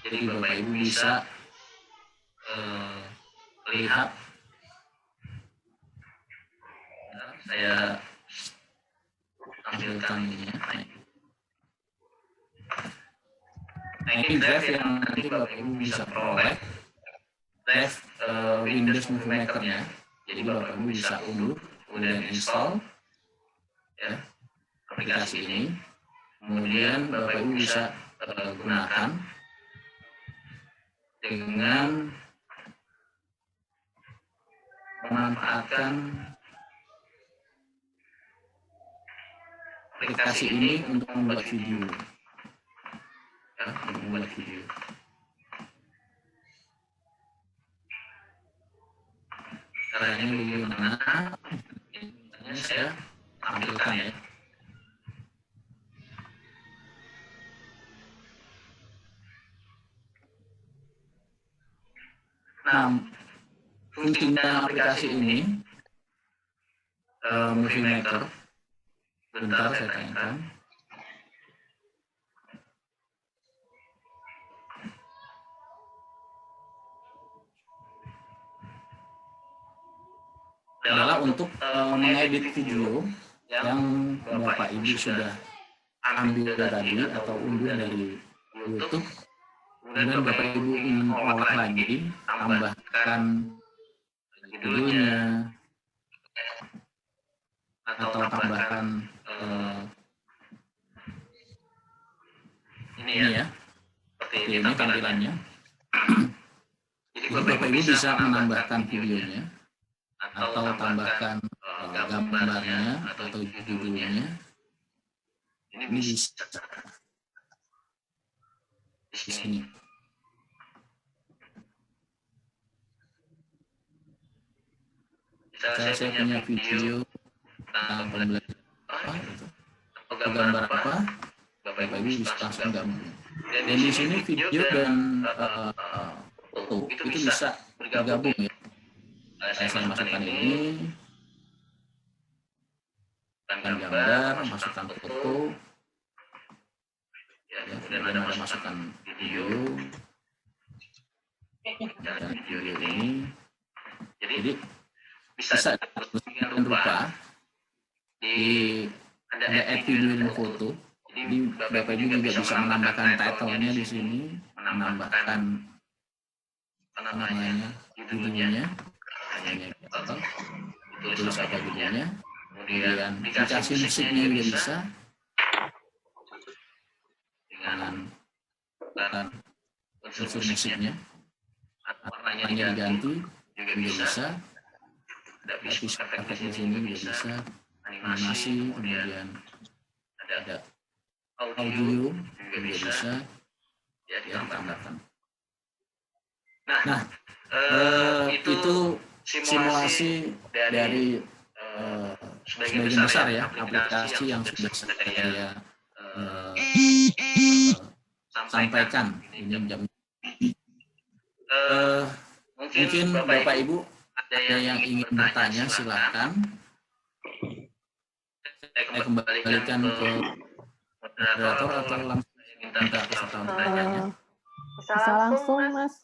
Jadi Bapak Ibu bisa lihat. Saya tampilkan ini ya. Nah, ini drive yang nanti Bapak Ibu bisa peroleh, drive Windows Movie Maker-nya. Jadi Bapak Ibu bisa unduh, kemudian install ya aplikasi ini. Kemudian Bapak Ibu bisa gunakan dengan memanfaatkan aplikasi ini untuk membuat video. Ya, untuk membuat video. Caranya bagaimana? Ini saya tampilkan ya. Nah, fungsi aplikasi ini Movie Maker. Bentar saya tayangkan. adalah untuk mengedit video yang Bapak Ibu sudah ambil tadi atau unduh dari YouTube. Kemudian Bapak Ibu ingin olah lagi, tambahkan videonya atau tambahkan ini ya, seperti ini tampilannya. Jadi Bapak Ibu bisa menambahkan videonya atau tambahkan gambarnya atau judulnya. Ini bisa di sini. Saya punya video tentang pembelajaran atau gambar apa, Bapak Ibu bisa langsung gambar. Dan di sini video dan foto itu bisa bergabung ya. Saya masukkan ini, masukkan gambar, masukkan foto, ya, kemudian ada masukkan video, dan video ini. Jadi bisa dengan rupa di ada add video dan foto. Jadi Bapak Ibu juga bisa menambahkan title-nya di sini, menambahkan apa namanya judulnya, tulis apa judulnya, kemudian dikasih musiknya juga bisa dengan unsur musiknya, warnanya diganti juga bisa. Ada visual effect di sini juga bisa, animasi, kemudian ada audio juga bisa ya ditambahkan. Nah, itu simulasi dari sebagian besar ya aplikasi yang sudah saya sampaikan. Ini jam. Mungkin Bapak Ibu ada yang ingin bertanya, silakan. Saya kembalikan ke moderator atau langsung minta peserta untuk bertanya. Bisa langsung, Mas.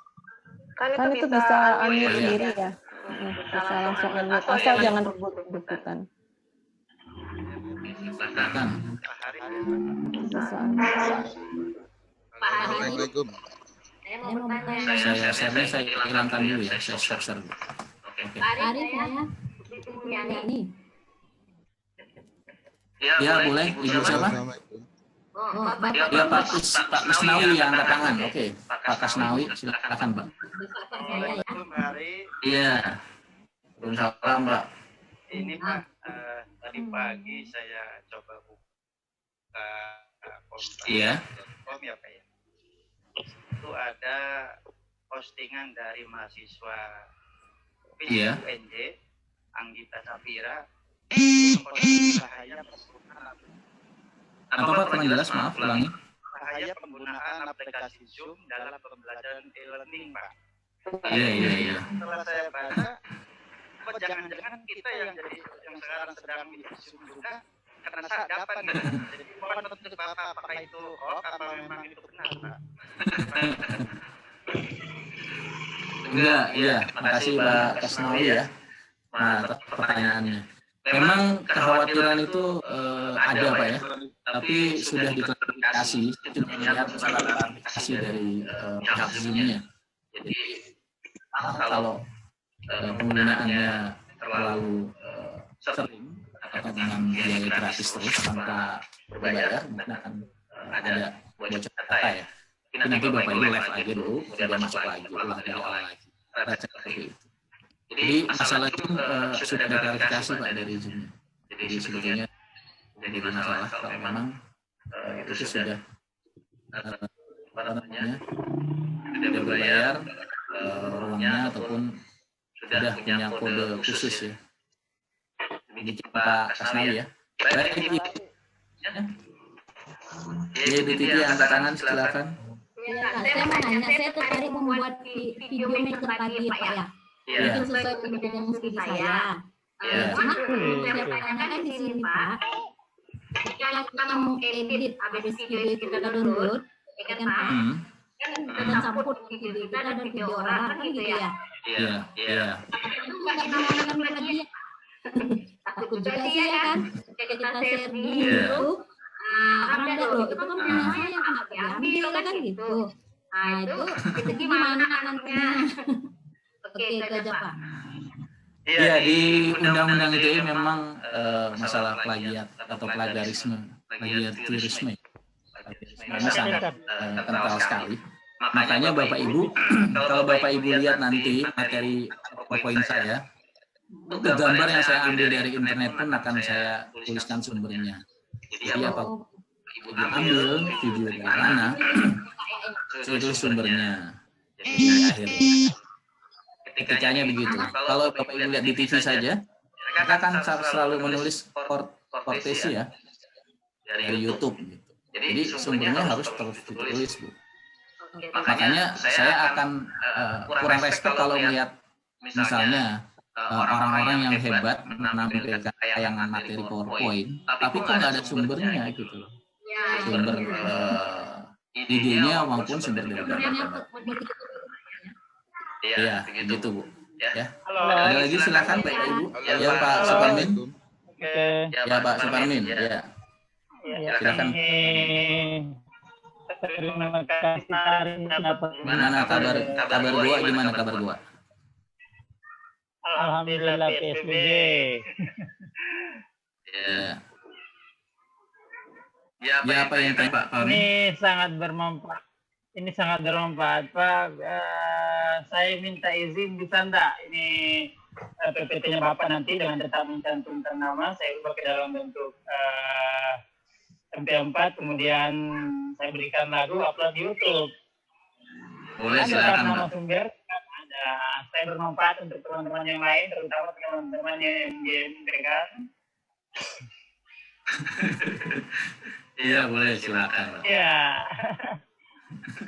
Kan itu bisa unmute sendiri ya. Bisa langsung unmute. Asal jangan rebut-rebutan. Silakan. Bisa. Assalamualaikum. Saya hilangkan dulu ya. Saya share. Oke. Ari saya yang ini. Ya boleh. Ibu siapa? Oh, Ya Pak Kasnawi yang angkat tangan. Oke. Pak Kasnawi silakan Pak. Iya. Salam Pak. Ini Pak, tadi pagi saya coba buka kom.com ya Pak ya. Itu ada postingan dari mahasiswa UNJ, Anggita Safira. Bahaya penggunaan. Apa Pak kurang jelas? Maaf, ulangi. Bahaya penggunaan aplikasi Zoom dalam pembelajaran e-learning Pak. Iya. Setelah saya baca, kok jangan-jangan kita yang sekarang sedang di Zoom juga karena sadapan. Jadi mohon untuk Bapak apakah itu hoax apa memang itu benar Pak? Enggak, iya. Makasih Pak Kasnawi ya. Nah, pertanyaannya. Memang kekhawatiran itu ada Pak ya. Tapi sudah diklarifikasi, sudah melihat masalah klarifikasi dari pihak Zoom-nya. Jadi kalau penggunaannya terlalu sering atau dengan biaya gratis terus tanpa berbayar, mungkin akan ada bocor data ya. Tapi nanti Bapak Ibu live aja dulu, kemudian masuk lagi, ulang dari awal lagi. Baca seperti itu. Jadi masalah itu sudah ada klarifikasi Pak dari Zoom-nya. Jadi sebetulnya jadi masalah kalau memang itu sudah apa namanya sudah berbayar ruangnya ataupun sudah punya kode khusus ya. Demikian Pak Kasnawi ya. Baik Ibu. Ya Ibu Titi angkat tangan silakan. Ya, saya mau nanya, saya tertarik membuat video maker tadi Pak ya. Itu sesuai dengan studi saya. Cuma saya tanyakan di sini Pak, kalau kita mau edit habis video kita download, ya kan Pak? Kita campur video kita dan video orang kan gitu ya. Iya. Itu nggak nama lagi Takut juga sih ya kan, kayak kita share di YouTube, orang lihat loh itu kan punya saya kenapa diambil kan gitu. Nah itu gimana nantinya? Oke, itu aja Pak. Iya, di undang-undang ITE memang masalah plagiat atau plagiarisme ini sangat kental sekali. Makanya Bapak Ibu, kalau Bapak Ibu lihat nanti materi PowerPoint saya, itu gambar yang saya ambil dari internet pun akan saya tuliskan sumbernya. Jadi apa Ibu ambil video dari mana, saya tulis sumbernya. Jadi akhirnya ketikanya begitu. Kalau Bapak Ibu lihat di TV saja, kita kan selalu menulis kortesi ya dari YouTube. Gitu. Jadi sumbernya harus terus ditulis, Bu. Makanya saya akan kurang respect kalau melihat misalnya orang-orang yang hebat menampilkan tayangan materi PowerPoint, tapi kok nggak ada sumbernya gitu loh. Sumber idenya maupun sumber dari gambar. Iya, gitu Bu. Ya. Ada lagi silakan Bapak Ibu. Ya Pak Suparmin. Ya Pak Suparmin. Ya. Silakan. Terima kasih. Gimana kabar gua? Gimana kabar gua? Alhamdulillah PSBB. Ya. Ya apa yang Pak Parmin? Ini sangat bermanfaat. Pak. Saya minta izin bisa enggak ini PPT-nya Bapak nanti dengan tetap mencantumkan nama saya ubah ke dalam bentuk MP4, kemudian saya berikan lagu upload di YouTube. Boleh, silakan Pak. Sumber ada, saya bermanfaat untuk teman-teman yang lain, terutama teman-teman yang berikan. Iya, boleh, silakan. Iya.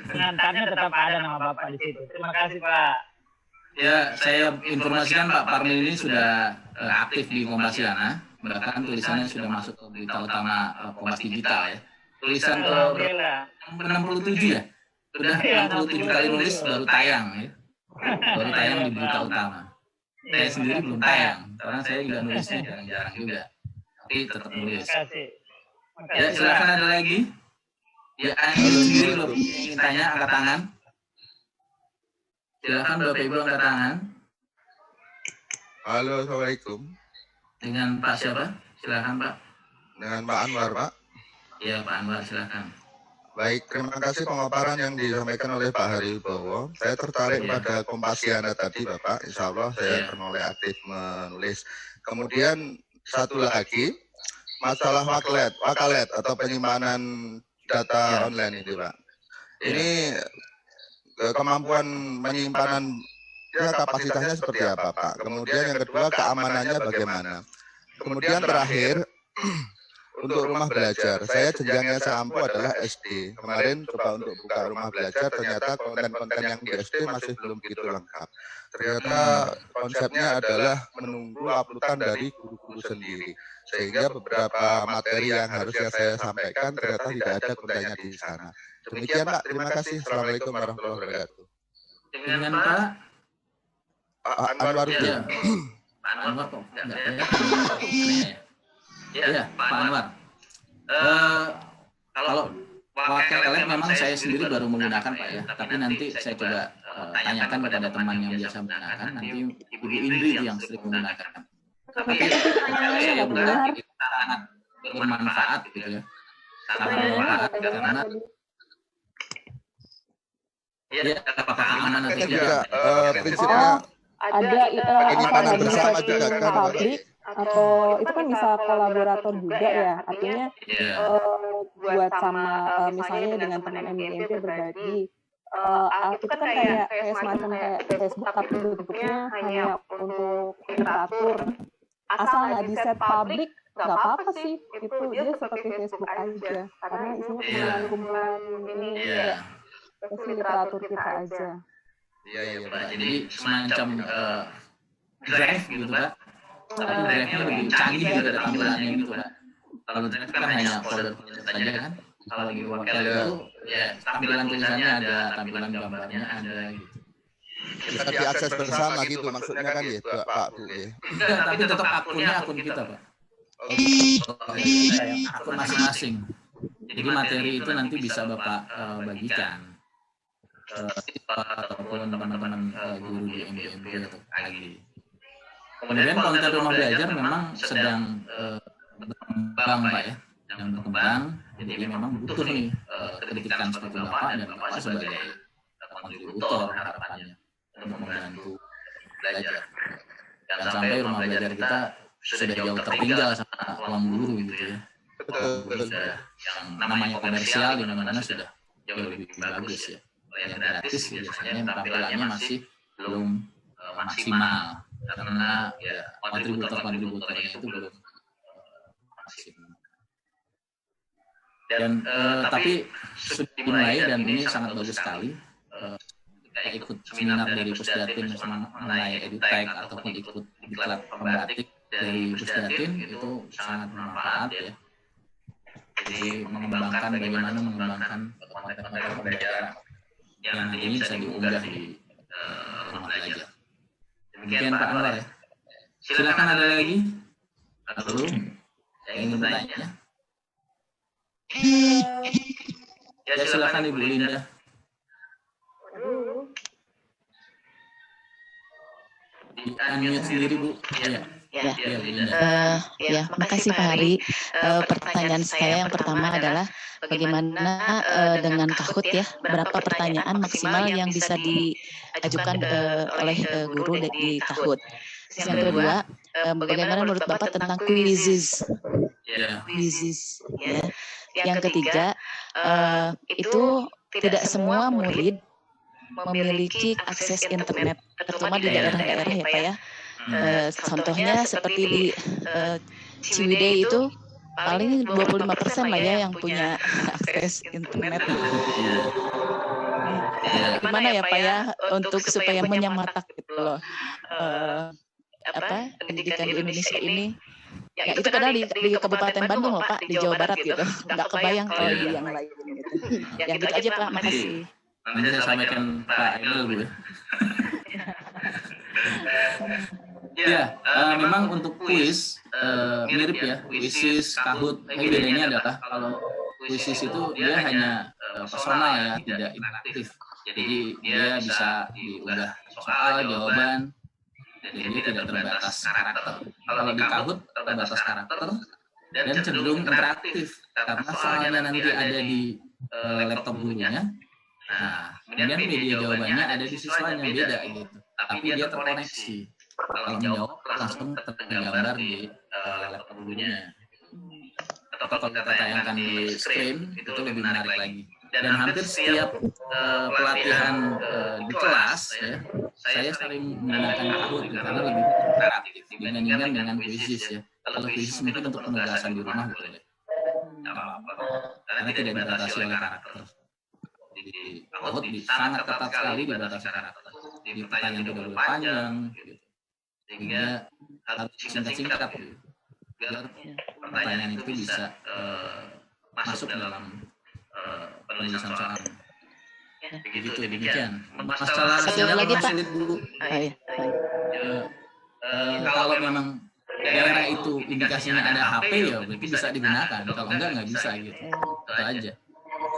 Pengantarnya tetap ada nama Bapak di situ. Terima kasih Pak. Ya, saya informasikan Pak Parmin ini sudah aktif di Kompasiana. Bahkan tulisannya sudah masuk ke berita utama Kompas Digital ya. Tulisan ke 67 ya. Sudah 67 kali nulis baru tayang ya. Baru tayang di berita utama. Saya sendiri belum tayang, karena saya juga nulisnya jarang-jarang juga. Tapi tetap nulis. Ya, silakan ada lagi. Ya, Anda sendiri loh ingin tanya, angkat tangan. Silakan Bapak Ibu angkat tangan. Halo, Assalamualaikum. Dengan Pak siapa? Silakan Pak. Dengan Pak Anwar, Pak. Iya Pak Anwar, silakan. Baik, terima kasih pemaparan yang disampaikan oleh Pak Hariwibowo. Saya tertarik pada Kompasiana tadi, Bapak. Insya Allah saya mulai aktif menulis. Kemudian satu lagi, masalah wakalet atau penyimpanan data online ini, Pak. Ini kemampuan penyimpanan ya kapasitasnya seperti apa, Pak? Kemudian yang kedua, keamanannya bagaimana? Kemudian terakhir, untuk rumah belajar, saya jenjangnya seampu adalah SD. Kemarin coba untuk buka rumah belajar, ternyata konten-konten yang di SD masih belum begitu lengkap. Ternyata konsepnya adalah menunggu uploadan dari guru-guru sendiri. Sehingga beberapa materi yang harusnya saya sampaikan ternyata tidak ada kontennya di sana. Demikian Pak, terima kasih. Assalamualaikum warahmatullahi wabarakatuh. Dengan Pak Anwar itu. Pak Anwar kok enggak ya? Ya, Pak Anwar. Kalau wakalet memang saya sendiri baru menggunakan Pak ya, tapi nanti saya coba tanyakan kepada teman yang biasa menggunakan, nanti Ibu Indri yang sering menggunakan. Tapi saya buka sangat bermanfaat gitu ya. Sangat bermanfaat karena ya apakah aman atau tidak? Prinsipnya ada penyimpanan bersama juga kan, publik atau itu kan bisa kolaborator juga ya, artinya buat sama misalnya dengan teman MGMP berbagi itu kan kayak semacam kayak Facebook tapi bentuknya hanya untuk literatur, asal nggak di set publik nggak apa-apa sih, itu dia seperti Facebook aja karena isinya kumpulan ini ya literatur kita aja. Iya Pak, jadi semacam drive gitu Pak. Tapi drive-nya lebih canggih gitu ada tampilannya gitu Pak. Kalau drive kan hanya folder saja kan. Kalau di wakalet itu ya tampilan tulisannya ada, tampilan gambarnya ada gitu. bisa diakses bersama gitu maksudnya kan ya Pak Bu ya. Enggak, tapi tetap akunnya akun kita Pak. Akun masing-masing. Jadi materi itu nanti bisa Bapak bagikan ataupun teman-teman guru di MGMP atau KG. Kemudian konten rumah belajar memang sedang berkembang Pak ya, sedang berkembang. Jadi memang butuh nih kritikan seperti Bapak dan Bapak sebagai kontributor harapannya untuk membantu belajar. Jangan sampai rumah belajar kita sudah jauh tertinggal sama ruang guru gitu ya. Yang namanya komersial di mana-mana sudah jauh lebih bagus ya. Yang gratis biasanya tampilannya masih belum maksimal karena ya kontributornya itu belum maksimal. Dan tapi sudah dimulai dan ini sangat bagus sekali. Kita ikut seminar dari Pusdatin mengenai edutech ataupun ikut diklat pembatik dari Pusdatin itu sangat bermanfaat ya. Jadi mengembangkan bagaimana mengembangkan konten-konten pembelajaran yang nantinya bisa diunggah di rumah belajar. Demikian Pak Anwar ya. Silakan ada lagi. Lalu saya ingin bertanya. Ya silakan Ibu Linda. Di unmute sendiri Bu. Ya, makasih Pak Hari. Pertanyaan saya yang pertama adalah bagaimana dengan Kahoot ya, berapa pertanyaan maksimal yang bisa diajukan oleh guru di Kahoot. Yang kedua, bagaimana menurut Bapak tentang quizzes? Quizzes ya. Yang ketiga, itu tidak semua murid memiliki akses internet, terutama di daerah-daerah ya Pak ya. Contohnya seperti di Ciwidey itu paling 25% lah ya yang punya akses internet. Gimana ya Pak ya untuk supaya menyamaratakan gitu loh pendidikan di Indonesia ini. Ya itu padahal di Kabupaten Bandung loh Pak, di Jawa Barat gitu. Nggak kebayang kalau di yang lain gitu. Ya gitu aja Pak, makasih. Nanti saya sampaikan Pak Emil Bu ya. Ya, memang untuk kuis mirip ya, quizzes, Kahoot. Tapi bedanya adalah kalau quizzes itu dia hanya personal ya, tidak interaktif. Jadi dia bisa diunggah soal, jawaban, jadi dia tidak terbatas karakter. Kalau di Kahoot terbatas karakter dan cenderung interaktif karena soalnya nanti ada di laptop gurunya. Nah, kemudian media jawabannya ada di siswanya beda gitu, tapi dia terkoneksi. Kalau menjawab langsung tergambar di laptop gurunya. Atau kalau kita tayangkan di screen itu lebih menarik lagi. Dan hampir setiap pelatihan di kelas ya, saya sering menggunakan Kahoot karena lebih interaktif dibandingkan dengan quizzes ya. Kalau quizzes mungkin untuk penugasan di rumah gitu ya. Karena tidak dibatasi oleh karakter. Di Kahoot sangat ketat sekali dibatasi karakter. Jadi pertanyaan tidak boleh panjang gitu. Sehingga harus singkat-singkat biar pertanyaan itu bisa masuk dalam penulisan soal. Begitu demikian. Masalah sinyal lagi sulit dulu. Kalau memang daerah itu indikasinya ada HP ya berarti bisa digunakan. Kalau enggak nggak bisa gitu. Itu aja.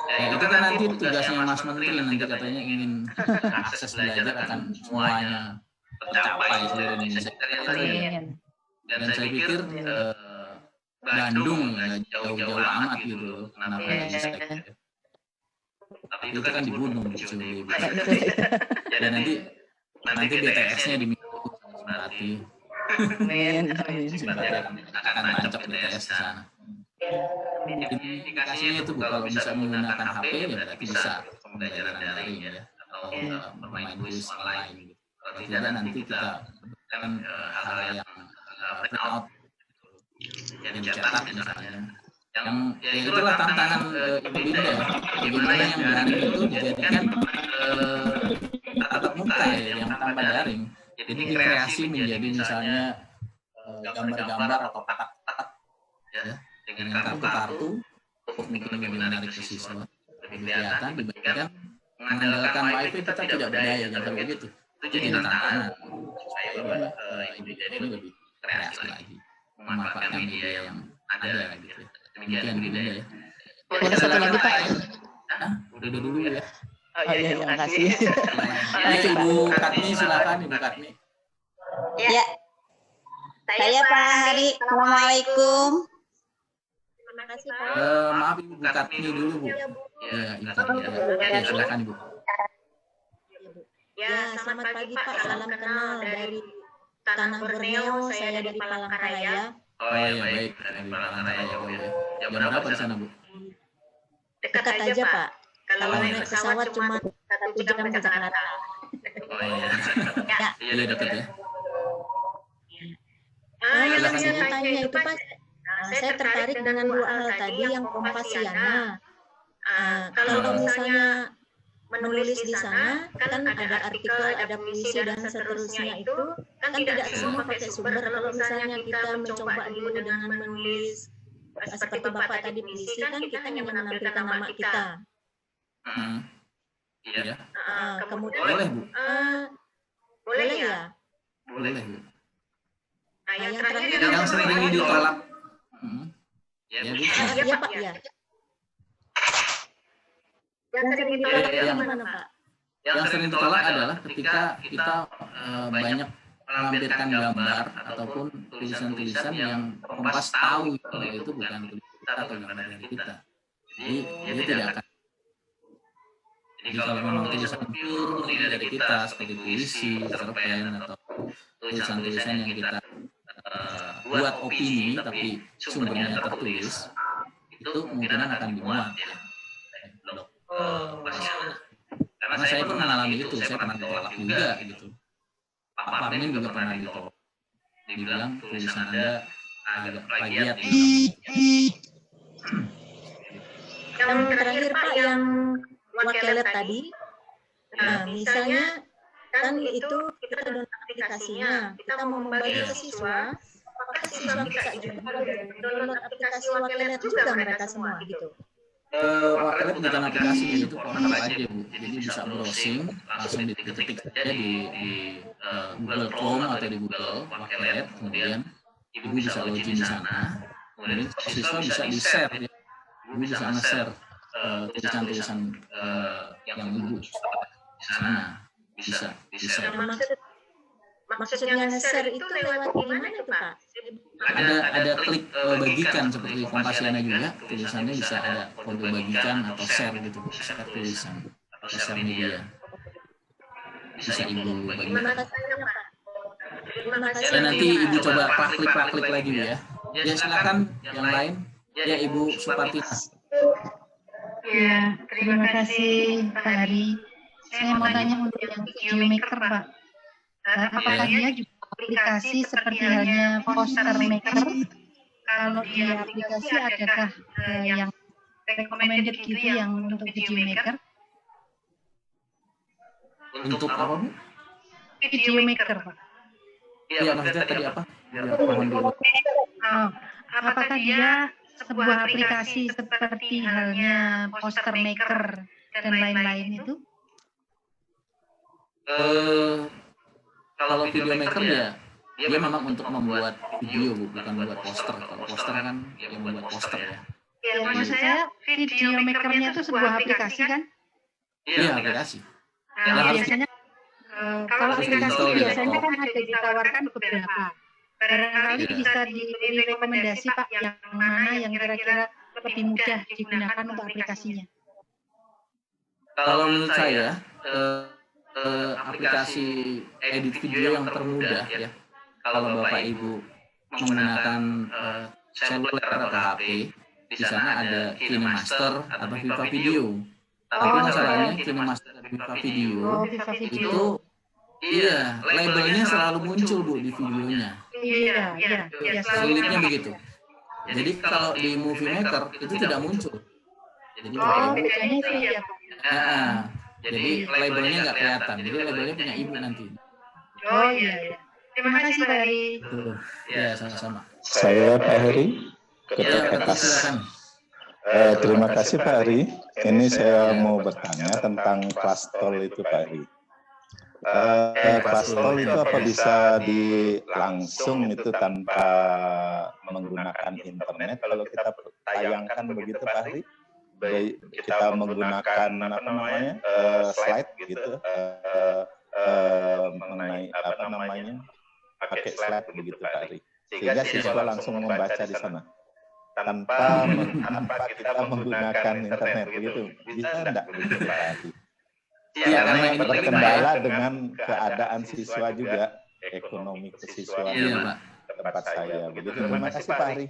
Ya, itu kan nanti tugasnya Mas Menteri nanti katanya ingin akses belajar akan semuanya tercapai seluruh Indonesia. Dan saya pikir Bandung nggak jauh-jauh amat gitu, kenapa nggak bisa gitu. Tapi itu kan di gunung kecil gitu. Dan nanti BTS-nya dimiliki berarti. Berarti akan tancap BTS di sana. Indikasinya itu kalau bisa menggunakan HP ya berarti bisa pembelajaran daring ya atau bermain games online gitu. Kalau tidak nanti kita kan hal yang print out yang dicetak misalnya. Yang ya itulah tantangan Ibu Linda ya. Bagaimana yang daring itu dijadikan tatap muka ya yang tanpa daring. Jadi kreasi menjadi misalnya gambar-gambar atau kotak-kotak ya dengan kartu-kartu untuk mungkin lebih menarik ke siswa, lebih kelihatan dibandingkan mengandalkan wifi kita tidak berdaya jangan begitu. Itu jadi tantangan supaya ibu jadi lebih kreatif lagi memanfaatkan media yang ada gitu. Demikian Bunda ya. Boleh satu lagi Pak? Udah dulu ya. Oh iya, makasih. Ibu Katmi, silakan Ibu Katmi. Ya, saya Pak Hari. Assalamualaikum. Terima kasih Pak. Maaf Ibu Katmi dulu Bu. Ya, Ibu Katmi. Ya, silakan Ibu. Ya, selamat pagi Pak. Salam kenal dari Tanah Borneo. Saya dari Palangkaraya. Oh iya, baik. Dari Palangkaraya. Jam berapa di sana Bu? Dekat aja Pak. Kalau naik pesawat cuma 1 jam ke Jakarta. Oh iya. Iya dekat ya. Yang saya tanya itu Pak, saya tertarik dengan 2 hal tadi yang Kompasiana. Kalau misalnya menulis di sana, kan ada artikel, ada puisi dan seterusnya itu, kan tidak semua pakai sumber. Kalau misalnya kita mencoba dulu dengan menulis seperti Bapak tadi puisi, kan kita hanya menampilkan nama kita. Iya. Kemudian Boleh Bu. boleh ya. Boleh Bu. Nah, yang terakhir Yang sering ditolak. Ya Bu. Iya Pak ya. Yang sering ditolak gimana Pak? Yang sering ditolak adalah ketika kita banyak melampirkan gambar ataupun tulisan-tulisan yang Kompas tahu bahwa itu bukan tulisan kita atau gambar dari kita. Jadi dia tidak akan. Jadi kalau memang tulisan murni dari kita seperti puisi, cerpen atau tulisan-tulisan yang kita buat opini tapi sumbernya tertulis, itu kemungkinan akan dimuat ya. Karena saya pernah mengalami itu, saya pernah ditolak juga gitu. Pak Parmin juga pernah ditolak. Dibilang tulisan Anda agak plagiat. Yang terakhir Pak, yang Wakelet tadi, nah misalnya kan itu kita download aplikasinya, kita mau membagi ke siswa, apakah siswa bisa juga download aplikasi Wakelet juga mereka semua gitu? Wakelet bukan aplikasi, itu portal aja Bu. Jadi bisa browsing, langsung diketik saja di Google Chrome atau di Google Wakelet, kemudian Ibu bisa login di sana, kemudian siswa bisa di-share, ya. Ibu bisa nge-share tulisan-tulisan yang Ibu di sana, bisa di-share. Maksudnya nge-share itu lewat gimana tuh Pak? Ada klik bagikan seperti Kompasiana juga, tulisannya bisa ada kode bagikan atau share gitu, share tulisan atau share media. Bisa Ibu bagikan. Ya nanti Ibu coba klik lagi ya. Ya silakan yang lain. Ya Ibu Supartina. Ya, terima kasih Pak Hari. Saya mau tanya untuk yang video maker Pak. Apakah dia juga aplikasi seperti halnya poster maker? Kalau di aplikasi adakah yang recommended gitu yang untuk video maker? Untuk apa Bu? Video maker Pak. Iya maksudnya tadi apa? Mohon dulu. Apakah dia sebuah aplikasi seperti halnya poster maker dan lain-lain itu? Kalau video maker ya, dia memang untuk membuat video Bu, bukan membuat poster. Kalau poster kan dia membuat poster ya. Ya, maksud saya video makernya itu sebuah aplikasi kan? Iya aplikasi. Nah, biasanya kalau aplikasi biasanya kan ada ditawarkan beberapa. Barangkali bisa diberi rekomendasi Pak yang mana yang kira-kira lebih mudah digunakan untuk aplikasinya. Kalau menurut saya aplikasi edit video yang termudah ya. Kalau Bapak Ibu menggunakan seluler atau HP, di sana ada KineMaster atau Viva Video. Tapi masalahnya KineMaster dan Viva Video itu iya, labelnya selalu muncul Bu di videonya. Iya. Sulitnya begitu. Jadi kalau di Movie Maker itu tidak muncul. Jadi bedanya itu ya Pak. Jadi labelnya nggak kelihatan. Jadi labelnya punya Ibu nanti. Oh iya. Terima kasih Pak Hari. Ya sama-sama. Saya Pak Hari. Silakan. Terima kasih Pak Hari. Ini saya mau bertanya tentang kelas tol itu Pak Hari. Paslon itu apa bisa langsung itu tanpa menggunakan internet? Kalau kita tayangkan begitu Pak Hari, kita menggunakan apa namanya slide gitu, mengenai apa namanya pakai slide begitu Pak Hari, sehingga siswa langsung membaca di sana tanpa kita menggunakan internet begitu, bisa enggak begitu Pak Hari? Iya, karena ini berkendala dengan keadaan siswa juga, ekonomi kesiswaan tempat saya begitu. Terima kasih Pak Hari.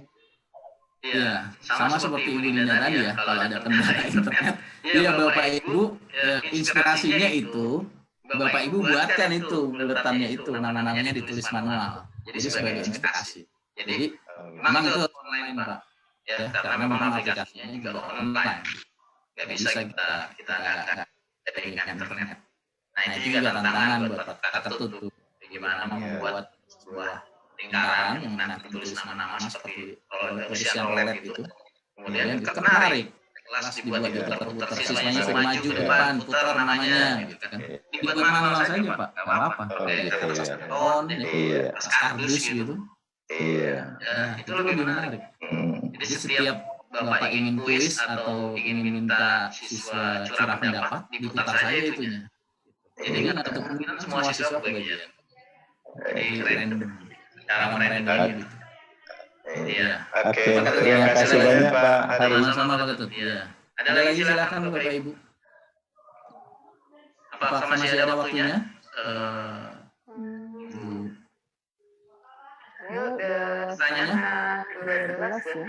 Iya, sama seperti Ibu Dinda tadi ya, kalau ada kendala internet. Iya Bapak Ibu, inspirasinya itu Bapak Ibu buatkan itu buletannya itu, nama-namanya ditulis manual. Jadi sebagai inspirasi. Jadi memang itu online Pak. Ya, karena memang aplikasinya juga online. Nggak bisa kita dengan internet. Nah itu juga tantangan buat Pak Ketut tuh. Bagaimana membuat sebuah lingkaran yang nanti tulis nama-nama seperti Persian Roulette gitu. Kemudian itu menarik. Kelas dibuat putar-putar, siswanya suruh maju ke depan, putar namanya gitu kan. Dibuat manual saja Pak, nggak apa-apa. Kardus gitu. Iya. Itu lebih menarik. Jadi setiap Bapak ingin kuis atau ingin minta siswa curah pendapat, diputar saja itunya. Jadi kan ada kemungkinan semua siswa kebagian. Jadi random. Cara merandom gitu. Iya. Oke, terima kasih banyak Pak Hari. Sama-sama Pak Ketut. Iya. Ada lagi silakan Bapak Ibu. Apakah masih ada waktunya? Udah setengah 12 ya.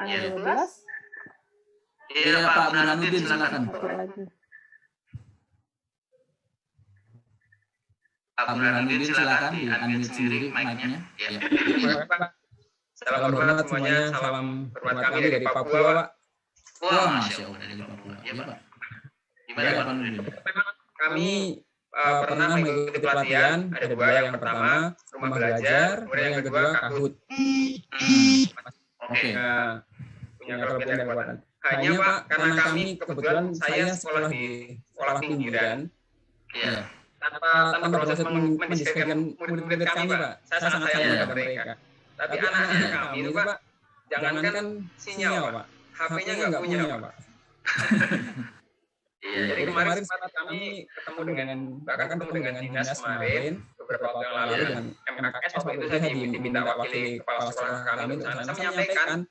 Iya. 12. Iya Pak Burhanuddin silakan. Pak Burhanuddin silakan di-unmute sendiri mic-nya. Iya. Salam hormat semuanya, salam hormat kami dari Papua, Pak. Wah, Masya Allah dari Papua. Iya Pak. Gimana Pak Burhanuddin? Kami pernah mengikuti pelatihan, ada dua. Yang pertama, rumah belajar, kemudian yang kedua, Kahoot. Oke. Punya kelebihan dan kekuatan. Hanya Pak, karena kami kebetulan saya sekolah di sekolah pinggiran, tanpa proses mendiskusikan murid-murid kami Pak, saya sangat sayang kepada mereka. Tapi anak-anak kami itu Pak, jangankan sinyal Pak, HP-nya nggak punya Pak. Jadi kemarin saat kami ketemu dengan dinas kemarin beberapa waktu yang lalu dengan MKS, waktu itu saya diminta wakili kepala sekolah kami untuk saya menyampaikan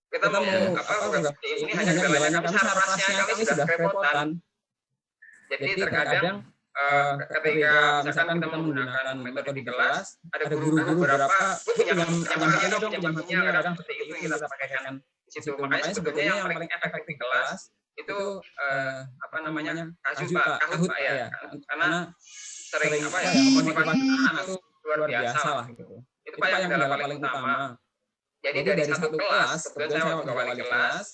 kita mau program ini hanya kendalanya kami seharusnya kami sudah kerepotan. Jadi terkadang ketika misalkan kita menggunakan metode di kelas, ada guru-guru beberapa yang punya kadang seperti itu kita pakaikan di situ. Makanya sebetulnya yang paling efektif di kelas itu apa namanya Kahoot Pak ya, karena sering motivasi anak itu luar biasa lah gitu. Itu Pak yang kendala paling utama. Jadi dari satu kelas, kebetulan saya waktu wali kelas,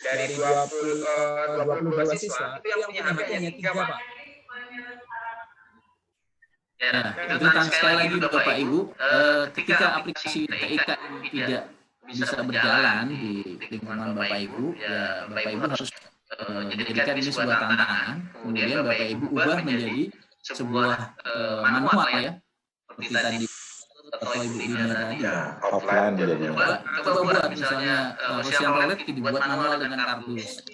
dari 22 siswa itu yang punya HP hanya 3 Pak. Ya, itu sekali lagi Bapak Ibu, ketika aplikasi TIK ini tidak bisa berjalan di lingkungan Bapak Ibu, ya Bapak Ibu harus jadikan ini sebuah tantangan, kemudian Bapak Ibu ubah menjadi sebuah manual ya, seperti tadi atau Ibu Dinda tadi. Offline jadinya. Coba buat misalnya Persian Roulette dibuat manual dengan kardus.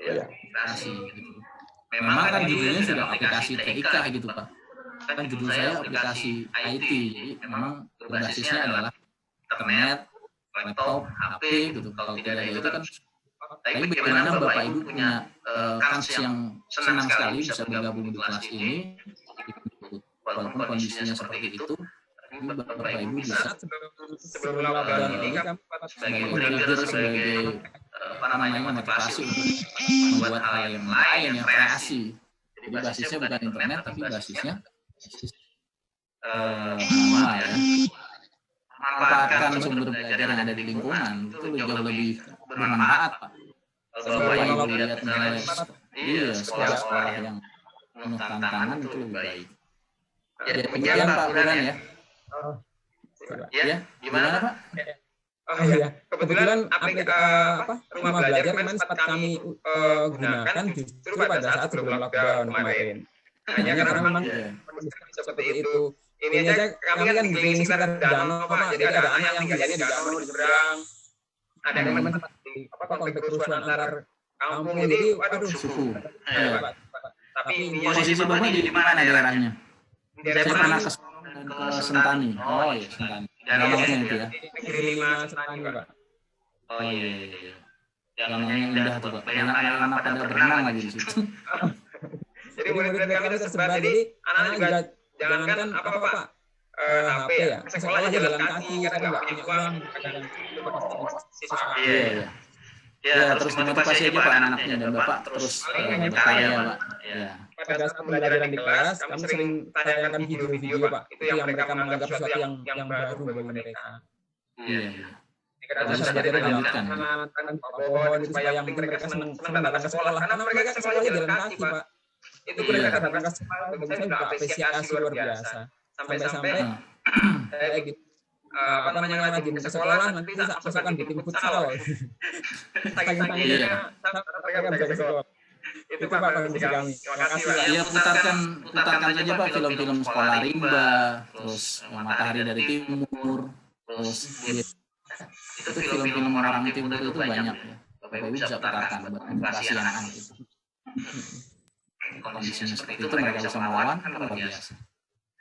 Iya. Aplikasi gitu. Memang kan judulnya sudah aplikasi TIK gitu Pak. Kan judul saya aplikasi IT, jadi memang berbasisnya adalah internet, laptop, HP gitu. Kalau tidak ada itu kan, tapi bagaimana Bapak Ibu punya kans yang senang sekali bisa bergabung di kelas ini, walaupun kondisinya seperti itu, Bapak Ibu bisa sebelum lockdown ini sebagai leader, sebagai apa namanya motivasi untuk membuat hal yang lain yang kreasi. Jadi basisnya bukan internet tapi basisnya ya, manfaatkan sumber belajar yang ada di lingkungan itu jauh lebih bermanfaat Pak. Kalau Bapak Ibu lihat misalnya sekolah-sekolah yang penuh tantangan itu lebih baik. Ya demikian Pak Burhan ya. Ya, gimana Pak? Oh iya, kebetulan rumah belajar kemarin sempat kami gunakan justru pada saat sebelum lockdown kemarin. Hanya karena memang seperti itu. Ini aja kami kan di sekitar danau, Pak. Jadi ada anak yang tinggalnya di danau di seberang. Ada yang memang konflik kerusuhan antar kampung. Jadi waduh suku. Tapi posisi Bapak di mana daerahnya? Saya pernah ke Sentani. Oh iya, Sentani. Danaunya itu ya. Kiri 5 Sentani, Pak. Oh iya. Danaunya indah tuh, Pak. Banyak anak-anak pada berenang lagi di situ. Jadi murid-murid kami tersebar. Jadi anak juga jangankan apa-apa, Pak. HP ya. Sekolah aja jalan kaki karena nggak punya uang. Iya. Ya, terus dimotivasi aja Pak anak-anaknya dan Bapak terus berkarya, Pak. Ya. Pada saat pembelajaran di kelas, kami sering tayangkan video-video, Pak. Itu yang mereka menganggap sesuatu yang baru bagi mereka. Iya. Terus belajar dilanjutkan. Tangan pohon itu supaya yang penting mereka senang datang ke sekolah. Karena mereka ke sekolahnya jalan kaki, Pak. Itu mereka datang ke sekolah, bagi saya juga apresiasi luar biasa. Sampai-sampai saya gitu. Apa namanya lagi ke sekolah nanti saya masukkan di tim futsal. Saking-sakingnya mereka bisa ke sekolah. Itu Pak kondisi kami. Terima kasih Pak. Iya, putarkan saja Pak film-film Sekolah Rimba, terus Matahari dari Timur, terus itu film-film orang timur itu banyak ya. Bapak Ibu bisa putarkan buat edukasi anak-anak itu. Kondisinya seperti itu mereka bisa melawan, luar biasa.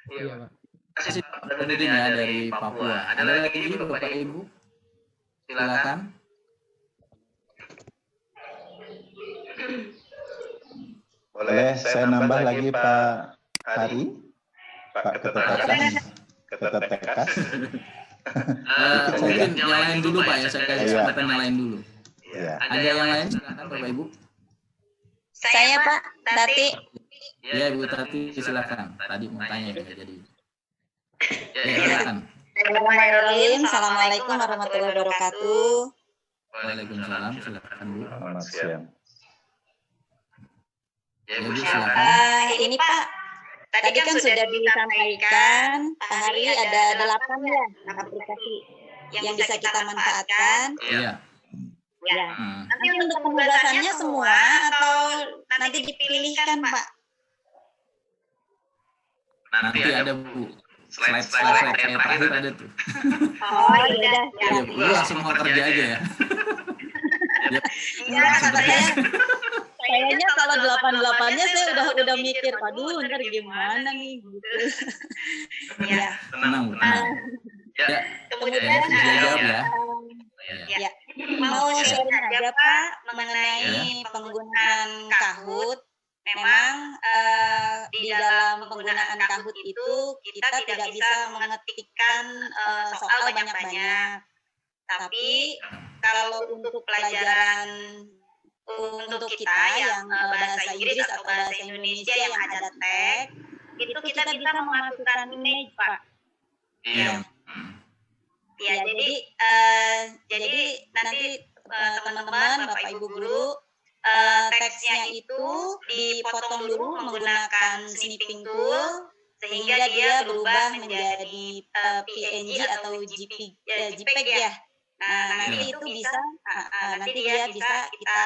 Iya Pak. Kasih Pak ya dari Papua. Ada lagi Bapak Ibu? Silakan. Boleh saya nambah lagi Pak Hari? Pak Ketua TK. Mungkin yang lain dulu Pak ya, saya kasih kesempatan yang lain dulu. Iya. Ada yang lain silakan Bapak Ibu. Saya Pak, Tati. Ya Ibu Tati silakan. Tadi mau tanya ya jadi. Ya, silakan. Assalamualaikum warahmatullahi wabarakatuh. Waalaikumsalam, silakan Bu. Selamat siang. Ya Bu silakan. Ini Pak, tadi kan sudah disampaikan, Pak Hari ada 8 ya aplikasi yang bisa kita manfaatkan. Iya. Ya. Nanti untuk penugasannya semua atau nanti dipilihkan Pak? Nanti ada Bu. Slide kayak terakhir ada tuh. Oh iya. Ya, Bu langsung mau kerja aja ya. Iya, kayaknya kalau 8-8-nya saya udah mikir, waduh ntar gimana nih gitu. Iya. Tenang Bu, tenang. Ya, kemudian jawab ya. Ya, mau sharing aja Pak mengenai penggunaan Kahoot. Memang di dalam penggunaan Kahoot itu kita tidak bisa mengetikkan soal banyak-banyak. Tapi kalau untuk pelajaran untuk kita yang bahasa Inggris atau bahasa Indonesia yang ada tag, itu kita bisa memasukkan image Pak. Iya. Ya, jadi nanti teman-teman, Bapak Ibu guru, teksnya itu dipotong dulu menggunakan snipping tool sehingga dia berubah menjadi PNG atau JPEG ya. Nah, nanti itu bisa nanti dia bisa kita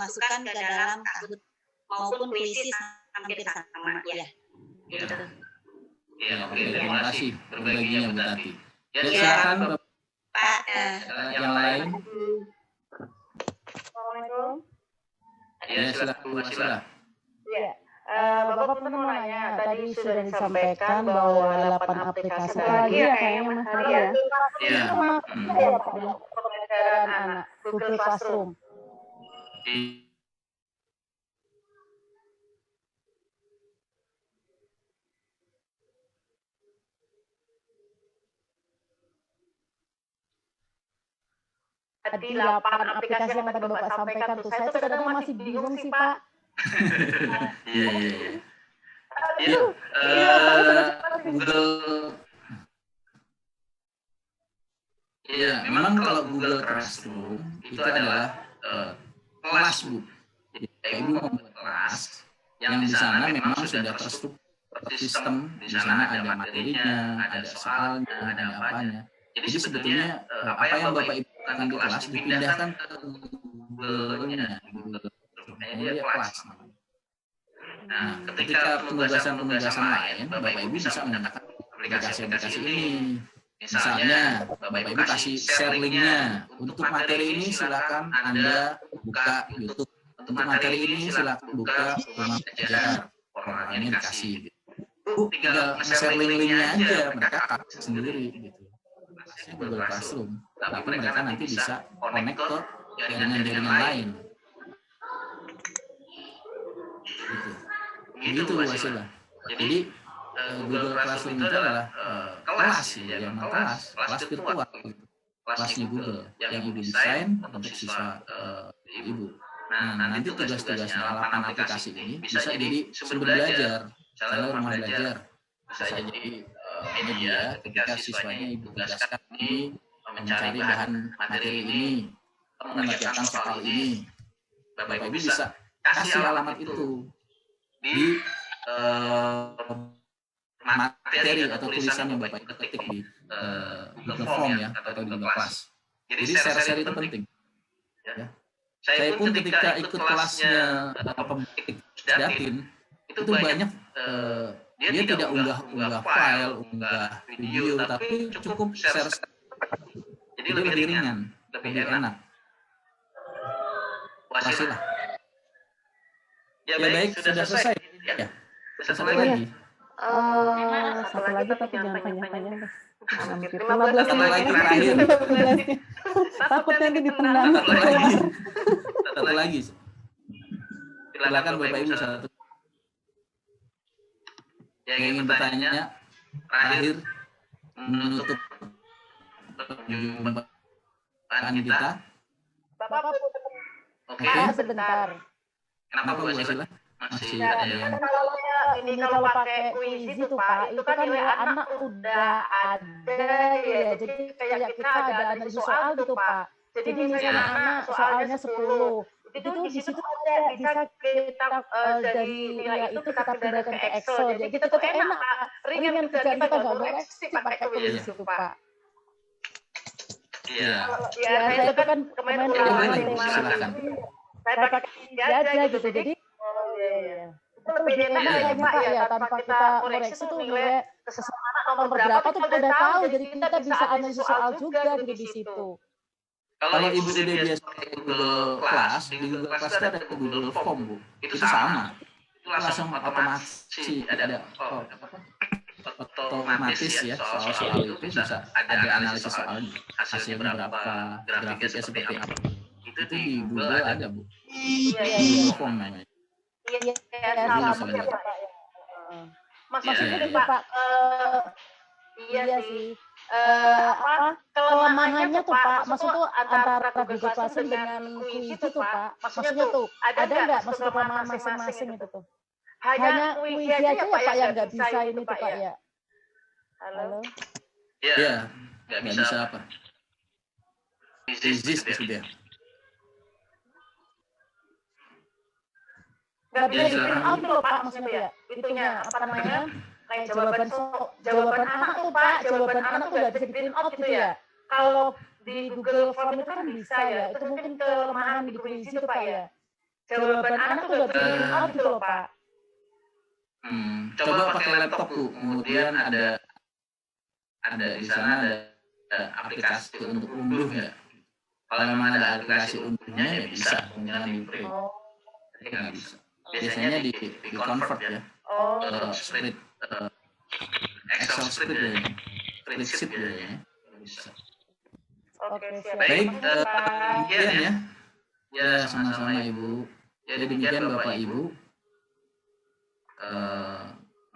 masukkan ke dalam Kahoot maupun puisi hampir sama ya. Gitu. Ya, oke, terima kasih berbaginya Bu Tati. Ya, silakan Pak. Yang lain. Assalamualaikum. Ya, silakan Bu Asila. Ya, Bapak mau nanya, tadi sudah disampaikan bahwa 8 aplikasi lagi ya kayaknya Mas Hari ya. Iya. Pembelajaran anak Google Classroom. Tadi 8 aplikasi yang tadi Bapak sampaikan tuh, saya tuh kadang masih bingung sih Pak. Iya. Google. Iya, memang kalau Google Classroom itu adalah kelas Bu. Ibu membuat kelas yang di sana memang sudah terstruktur sistem. Di sana ada materinya, ada soalnya, ada apanya. Jadi sebetulnya apa yang Bapak Ibu akan di kelas dipindahkan ke Google-nya, Google. Dia kelas. Nah, ketika penugasan-penugasan lain, Bapak Ibu bisa menggunakan aplikasi-aplikasi ini. Misalnya, Bapak Ibu kasih share linknya. Untuk materi ini silakan Anda buka YouTube. Untuk materi ini silakan buka rumah belajar. Orangnya dikasih. Gitu. Tinggal share link-linknya aja, mereka akses sendiri. Gitu. Google Classroom. Tapi mereka nanti bisa connect ke jaringan-jaringan lain. Begitu hasilnya. Jadi Google Classroom itu adalah kelas ya, yang kelas virtual, kelasnya Google yang Ibu desain untuk siswa Ibu. Nah, nanti tugas-tugasnya 8 aplikasi ini bisa jadi sumber belajar, misalnya rumah belajar, bisa jadi media ketika siswanya Ibu tugaskan ini mencari bahan materi ini, mengerjakan soal ini, Bapak Ibu bisa kasih alamat itu di materi atau tulisan yang Bapak Ibu ketik di Google Form ya atau di Google Class. Jadi share-share itu penting. Ya. Saya pun ketika ikut kelasnya Datin itu banyak dia tidak unggah file, unggah video, tapi cukup share. Jadi lebih ringan, lebih enak. Wasilah. Ya baik, sudah selesai. Ya. Satu lagi. Satu lagi tapi jangan panjang-panjang. Hampir 15 lagi terakhir. Takut nanti ditendang. Satu lagi. Silakan Bapak Ibu satu. Yang ingin bertanya terakhir menutup perjumpaan kita. Bapak Oke. sebentar. Kenapa Bu Asila? Masih ada yang Kalau pakai kuis itu Pak, itu kan nilai anak udah ada ya. Jadi kayak kita ada analisis soal gitu Pak. Jadi misalnya anak soalnya 10. Itu di situ ada bisa kita dari nilai itu kita pindahkan ke Excel. Jadi kita tuh enak Pak. Ringan kerjaan kita nggak koreksi pakai kuis itu Pak. Iya. Ya, saya itu kan kemarin silakan. Saya pakai aja gitu. Jadi itu lebih enak ya Pak ya, tanpa kita koreksi tuh nilai kesempatan nomor berapa tuh kita udah tahu, jadi kita bisa analisis soal juga gitu di situ. Kalau Ibu tidak biasa pakai Google Class, di Google Class itu ada Google Form Bu, itu sama, itu langsung otomatis ada otomatis ya soal-soal itu bisa ada analisis soal hasilnya berapa, grafiknya seperti apa, itu di Google ada Bu, Google Form namanya. Iya, sama ya Pak. Maksudnya Pak, iya sih. Kelemahannya tuh Pak, maksudnya antara Google Classroom dengan kuis itu Pak. Maksudnya tuh ada nggak maksud kelemahan masing-masing itu tuh? Hanya kuis aja ya Pak yang nggak bisa ini tuh Pak ya. Halo? Iya, nggak bisa apa? Disease sudah. Nggak bisa di print out loh Pak, maksudnya ya. Itunya apa namanya? Kayak jawaban anak tuh Pak, jawaban anak tuh nggak bisa di print out gitu ya. Kalau di Google Form itu kan bisa ya. Itu mungkin kelemahan di kuis itu Pak ya. Jawaban anak tuh nggak bisa di print out gitu loh Pak. Coba pakai laptop Bu, kemudian ada di sana ada aplikasi untuk unduh ya. Kalau memang ada aplikasi unduhnya ya bisa, jangan di print. Nggak bisa. Biasanya di convert ya, split Excel spread ya, spreadsheet ya, bisa. Oke, siap. Baik, demikian ya. Ya sama-sama Ibu. Jadi demikian Bapak Ibu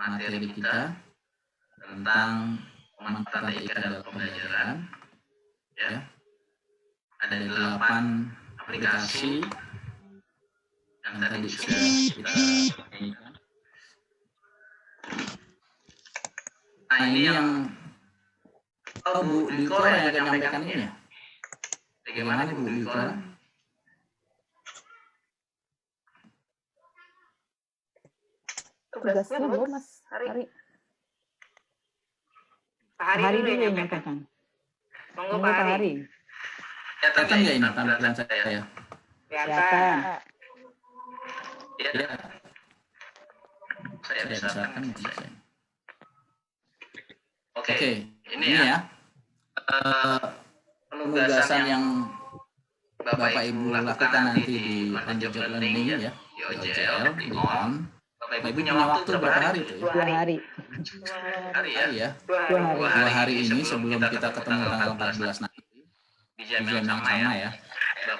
materi kita tentang pemanfaatan TIK dalam pembelajaran. Ya, ada 8 aplikasi yang tadi sudah kita mainkan. Nah ini yang Bu Dwi Cora yang akan menyampaikan ini ya. Bagaimana Bu Dwi Cora? Tugasnya belum Mas Hari. Hari dulu yang menyampaikan. Monggo Pak Hari. Kelihatan nggak ini tampilan saya? Kelihatan. Ya. Saya besarkan bisa. Oke, ini ya penugasan yang Bapak Ibu lakukan nanti di on-the-job learning ya, di OJL, di ON. Bapak Ibu punya waktu berapa hari itu? 2 hari. 2 hari ya? 2 hari ini sebelum kita ketemu tanggal 14 nanti di jam yang sama ya.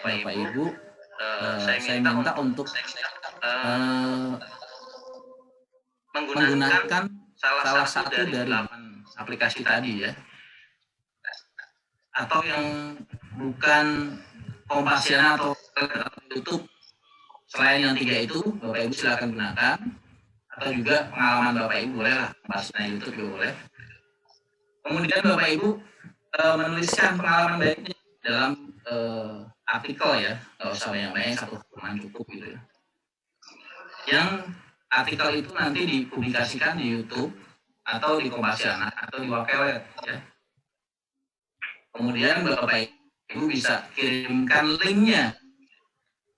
Bapak Ibu, saya minta untuk menggunakan salah satu dari aplikasi tadi ya, atau yang bukan Kompasiana atau YouTube. Selain yang 3 itu, Bapak Ibu silakan gunakan, atau juga pengalaman Bapak Ibu boleh lah, bahasanya YouTube juga boleh. Kemudian Bapak Ibu menuliskan pengalaman baiknya dalam artikel ya, nggak usah banyak-banyak, 1 halaman cukup gitu ya. Yang artikel itu nanti dipublikasikan di YouTube atau di Kompasiana atau di Wakelet ya. Kemudian Bapak Ibu bisa kirimkan linknya.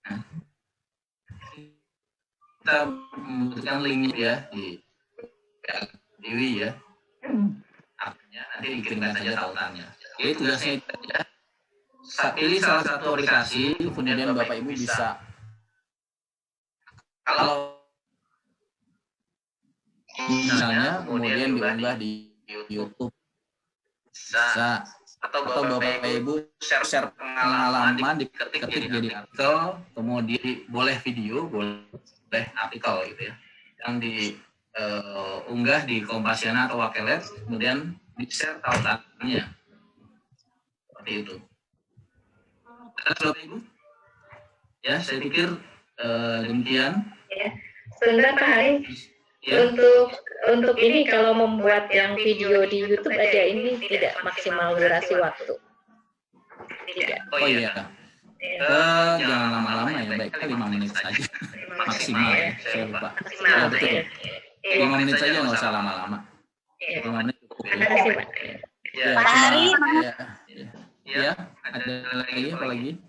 Nah, kita membutuhkan linknya ya di Dewi ya. Artinya nanti dikirimkan saja tautannya. Jadi tugasnya itu ya. Pilih salah satu aplikasi, kemudian Bapak Ibu bisa, kalau misalnya kemudian diunggah di YouTube, bisa, atau Bapak Ibu share pengalaman, diketik jadi artikel, kemudian boleh video, boleh artikel gitu ya, yang diunggah di Kompasiana atau Wakelet, kemudian di-share tautannya, seperti itu. Bapak Ibu, ya saya pikir demikian. Ya. Sebentar Pak Hari. Ya. Untuk ini kalau membuat yang video di YouTube aja ini tidak maksimal durasi waktu. Tidak. Oh iya. Jangan lama-lama ya, baiknya 5 menit saja maksimal ya. Saya lupa. Ya, betul. 5 menit saja, nggak usah lama-lama. 5 menit cukup. Ya, Pak Hari. Ya, ada lagi apa lagi?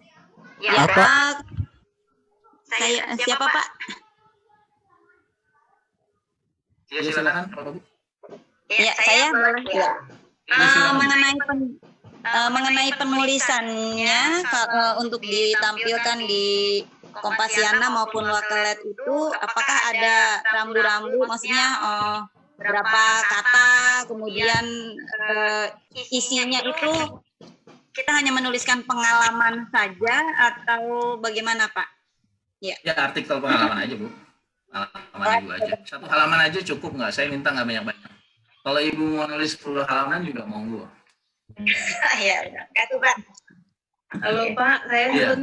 Ya, Pak. Saya siapa Pak? Ya, silakan Pak Bu. Ya, saya boleh ya. Mengenai penulisannya untuk ditampilkan di Kompasiana maupun Wakelet itu, apakah ada rambu-rambu, maksudnya berapa kata, kemudian isinya itu kita hanya menuliskan pengalaman saja atau bagaimana Pak? Ya, artikel pengalaman aja Bu. Halaman Ibu aja. 1 halaman aja cukup nggak? Saya minta nggak banyak-banyak. Kalau Ibu mau nulis 10 halaman juga monggo. Ya, itu Pak. Halo Pak, saya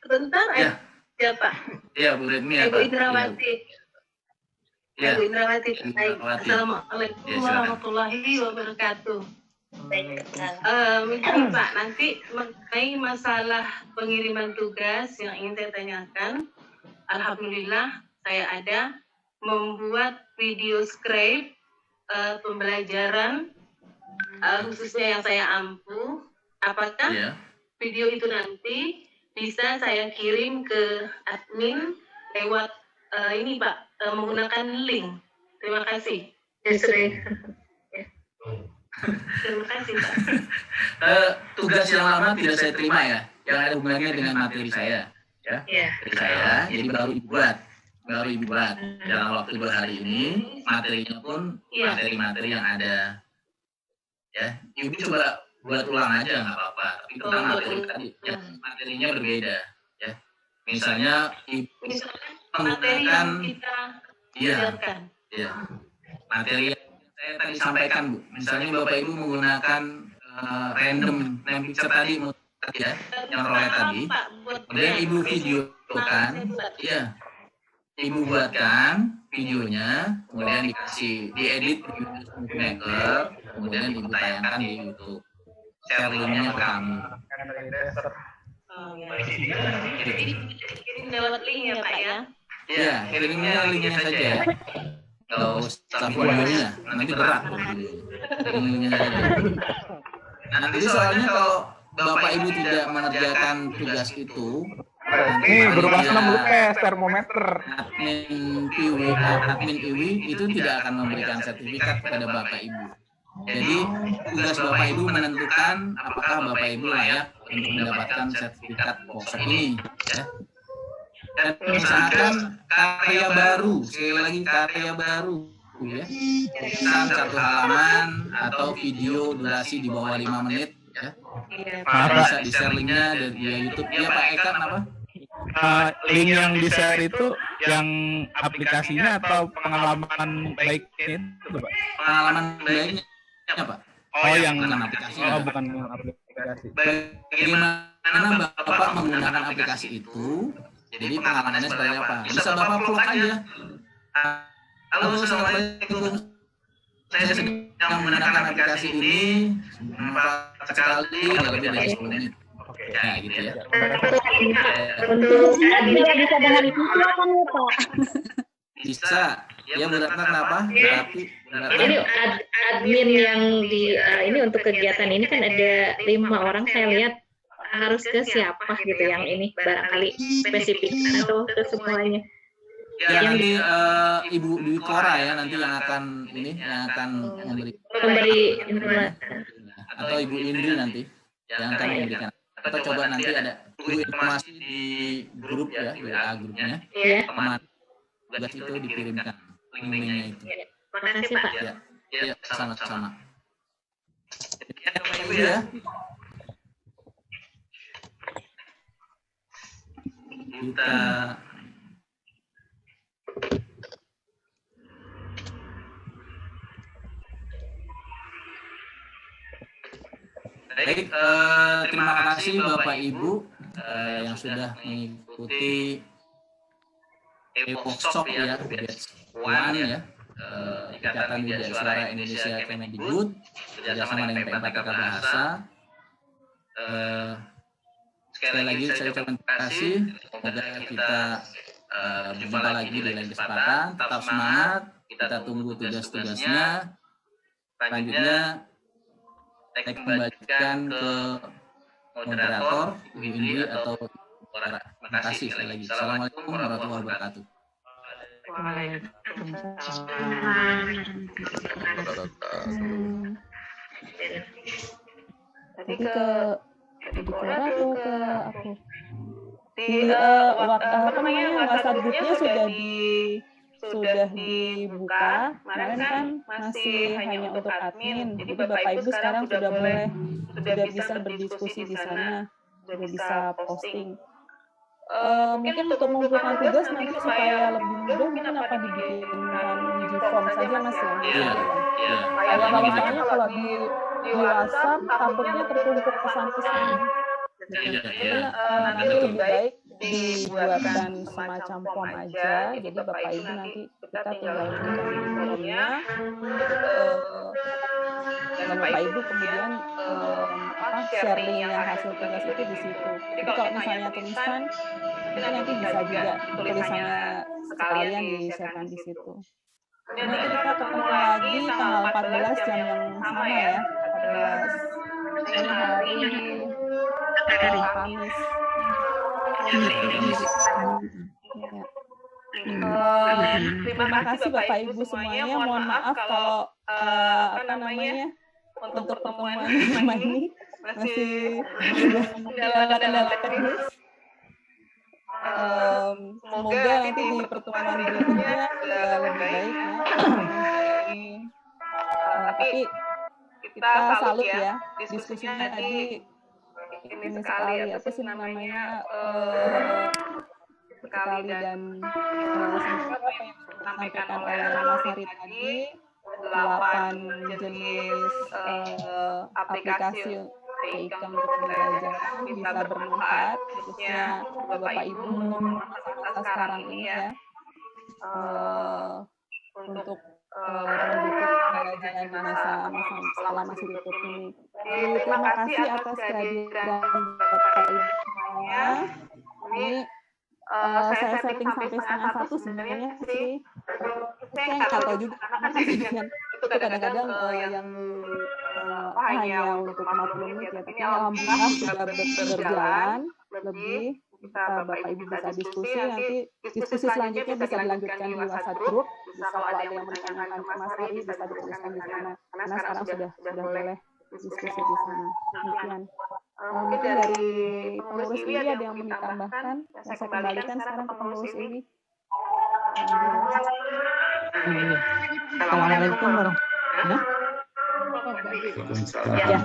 sebentar ya. Siapa? Iya, Bu Retmi ya, Ibu Indrawati. Ya. Ibu Indrawati. Assalamualaikum warahmatullahi wabarakatuh. Mungkin Pak, nanti mengenai masalah pengiriman tugas yang ingin saya tanyakan, alhamdulillah saya ada membuat video script pembelajaran khususnya yang saya ampu. Apakah video itu nanti bisa saya kirim ke admin lewat ini Pak, menggunakan link? Terima kasih. Terima kasih Pak. Tugas yang lama tidak saya terima ya, yang ada hubungannya dengan materi saya ya. Materi saya, jadi baru Ibu buat dalam waktu 2 hari ini. Materinya pun materi-materi yang ada ya. Ibu coba buat ulang aja nggak apa-apa, tapi tentang materi tadi ya, materinya berbeda ya. Misalnya Ibu menggunakan materi yang saya tadi sampaikan Bu, misalnya Bapak Ibu menggunakan random name picture tadi ya, yang rolet tadi, kemudian Ibu videokan, ya, Ibu buatkan videonya, kemudian diedit di YouTube Maker, kemudian Ibu tayangkan di YouTube, share linknya ke kami. Kirim lewat link ya Pak ya? Iya, linknya saja. Kalau usah videonya, nanti berat. Nanti soalnya kalau Bapak Ibu tidak mengerjakan tugas itu, Nih, guru kelas 6 lukes termometer. Admin IWI itu tidak akan memberikan sertifikat kepada Bapak Ibu. Jadi tugas Bapak Ibu menentukan apakah Bapak Ibu layak untuk mendapatkan sertifikat workshop ini. Ya. Dan misalkan karya baru, sekali lagi karya baru, ya, tulisan 1 halaman atau video durasi di bawah 5 menit, ya. Bisa di-share linknya dari YouTube. Ya Pak Eka, kenapa? Link yang di-share itu yang aplikasinya atau pengalaman baiknya itu, Pak? Pengalaman baiknya, Pak. Oh, yang bukan aplikasi. Oh, bukan aplikasi. Bagaimana Bapak menggunakan aplikasi itu? Jadi pengalamannya seperti apa? Bisa Bapak vlog aja. Halo, Assalamualaikum. Saya sedang menggunakan aplikasi ini. Bermanfaat sekali, lebih dari 10 menit. Ya, gitu ya. Untuk admin bisa dengan itu silakan ya Pak. Bisa. Ya, Bu Ratna kenapa? Berarti Ini admin yang di ini untuk kegiatan ini kan ada 5 orang, saya lihat harus ke siapa gitu yang ini barangkali spesifik atau ke semuanya. Ya, nanti Ibu Dwi Cora ya nanti yang akan memberi informasi, atau Ibu Indri nanti yang akan memberikan. Atau coba nanti ada informasi di grup ya, WA grupnya. Iya. Tugas itu dikirimkan linknya itu. Makasih Pak. Ya, sama-sama. Ya. Kita baik, terima kasih Bapak Ibu yang sudah mengikuti workshop ya, batch 1 ya, Ikatan Widya Suara Indonesia Kemendikbud kerjasama dengan P4K Bahasa. Sekali lagi saya ucapkan terima kasih. Semoga kita berjumpa lagi di lain kesempatan. Tetap semangat. Kita tunggu tugas-tugasnya. Selanjutnya saya kembalikan ke moderator Ibu Indri atau terima kasih sekali lagi. Assalamualaikum warahmatullahi wabarakatuh. Tadi ke Dikora atau ke aku? Di WhatsApp grupnya sudah dibuka. Kemarin kan masih hanya untuk admin. Jadi Bapak Ibu sekarang sudah bisa berdiskusi di sana, sudah bisa posting. Mungkin untuk mengumpulkan tugas nanti supaya lebih mudah, mungkin apa dibikinkan di form saja Mas ya? Iya. Kalau di WhatsApp takutnya tertumpuk pesan-pesan. Jadi nanti lebih baik dibuatkan semacam form aja. Jadi Bapak Ibu nanti kita tinggal buka formnya. Dan Bapak Ibu kemudian share link yang hasil tugas itu di situ. Jadi kalau misalnya tulisan, itu nanti bisa juga tulisannya sekalian di-share di situ. Nanti kita ketemu lagi tanggal 14 jam yang sama ya. 14 ini hari Kamis. Terima kasih Bapak Ibu semuanya. Mohon maaf kalau untuk pertemuan ini masih kendala teknis. Semoga nanti di pertemuan berikutnya lebih baik ya. Tapi kita salut ya diskusinya tadi ini sekali apa sih namanya sekali dan apa yang disampaikan oleh Mas Hari tadi 8 jenis aplikasi TIK untuk pembelajaran bisa bermanfaat khususnya Bapak Ibu masa sekarang ini ya untuk mendukung pembelajaran di masa setelah masih tutup ini. Terima kasih atas kehadiran Bapak Ibu semuanya. Ini saya setting sampai 1:30 sebenarnya sih. Saya nggak tahu juga karena itu kadang-kadang yang hanya untuk 50 menit ya. Tapi alhamdulillah sudah berjalan lebih kita Bapak Ibu bisa diskusi, nanti diskusi selanjutnya bisa dilanjutkan di WhatsApp group. Bisa kalau ada yang menanyakan ke Mas Ari bisa dituliskan di sana. Karena sekarang sudah boleh diskusi di sana. Demikian. Mungkin dari pengurus IWI ada yang mau ditambahkan. Saya kembalikan sekarang ke pengurus IWI. Assalamualaikum warahmatullahi Ya.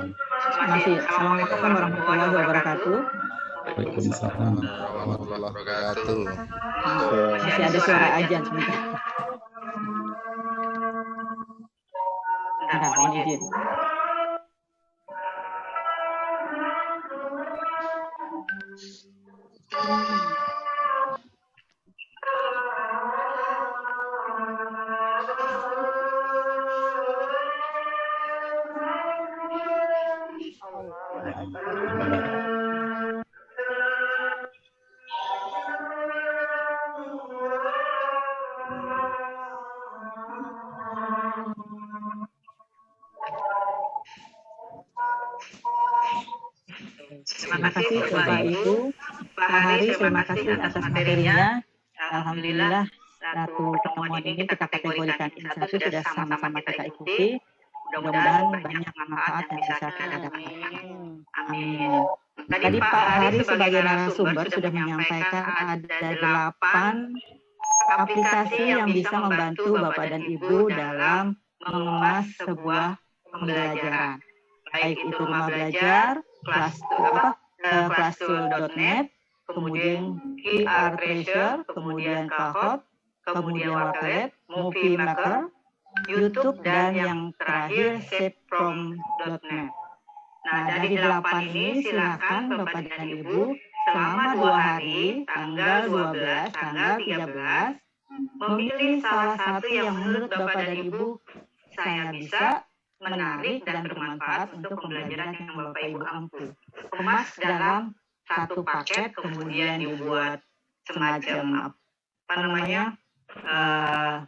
Masih. Assalamualaikum warahmatullahi wabarakatuh. Waalaikumsalam warahmatullahi wabarakatuh. Masih ada suara azan sebentar. Bentar, mohon izin. Terima kasih Bapak Ibu, Pak Hari, terima kasih atas materinya. Alhamdulillah, satu pertemuan ini kita kategorikan satu sudah sama-sama kita ikuti. Mudah-mudahan banyak manfaat yang bisa kita dapatkan. Amin. Tadi Pak Hari sebagai narasumber sudah menyampaikan ada 8 aplikasi yang bisa membantu Bapak dan Ibu dalam mengemas sebuah pembelajaran. Baik itu rumah belajar, Classroom.net, kemudian QR Treasure, kemudian Kahoot, kemudian Waterlet, Movie Maker, YouTube, dan yang terakhir Shapefrom.net. Nah, dari 8 ini silakan Bapak dan Ibu selama 2 hari, tanggal 12, tanggal 13, memilih salah satu yang menurut Bapak dan Ibu saya bisa, menarik dan bermanfaat untuk pembelajaran yang Bapak Ibu ampuh. Kemas dalam satu paket, kemudian dibuat semacam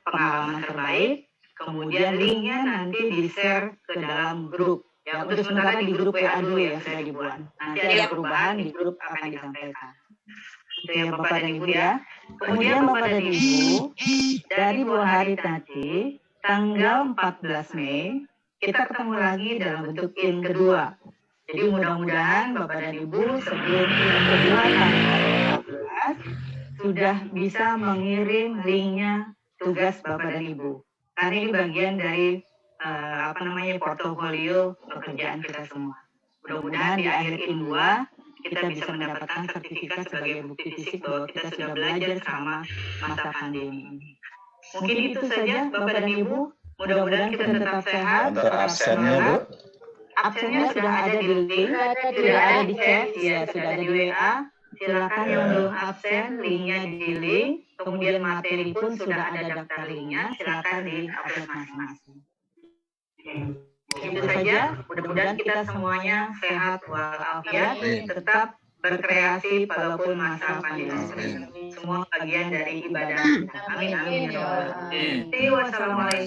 pengalaman terbaik, kemudian linknya nanti di-share ke dalam grup. Ya, untuk sementara di grup WA dulu ya sudah dibuat. Nanti ada perubahan di grup akan disampaikan. Itu ya Bapak dan Ibu ya. Kemudian Bapak dan Ibu, dari 2 hari tadi, tanggal 14 Mei, kita ketemu lagi dalam bentuk in kedua. Jadi mudah-mudahan Bapak dan Ibu sebelum in kedua tanggal 14 sudah bisa mengirim linknya tugas Bapak dan Ibu. Karena ini bagian dari portofolio pekerjaan kita semua. Mudah-mudahan di akhir in 2 kita bisa mendapatkan sertifikat sebagai bukti fisik bahwa kita sudah belajar selama masa pandemi ini. Mungkin itu saja Bapak dan Ibu. Mudah-mudahan kita tetap sehat. Untuk absennya, Bu? Absennya sudah ada di link, sudah ada di chat, ya sudah ada di WA. Silakan yang belum absen, linknya di link. Kemudian materi pun sudah ada daftar linknya. Silakan di-upload masing-masing. Itu saja. Mudah-mudahan kita semuanya sehat walafiat, tetap berkreasi walaupun masa pandemi. Semua bagian dari ibadah. Amin amin ya Allah. Wassalamualaikum.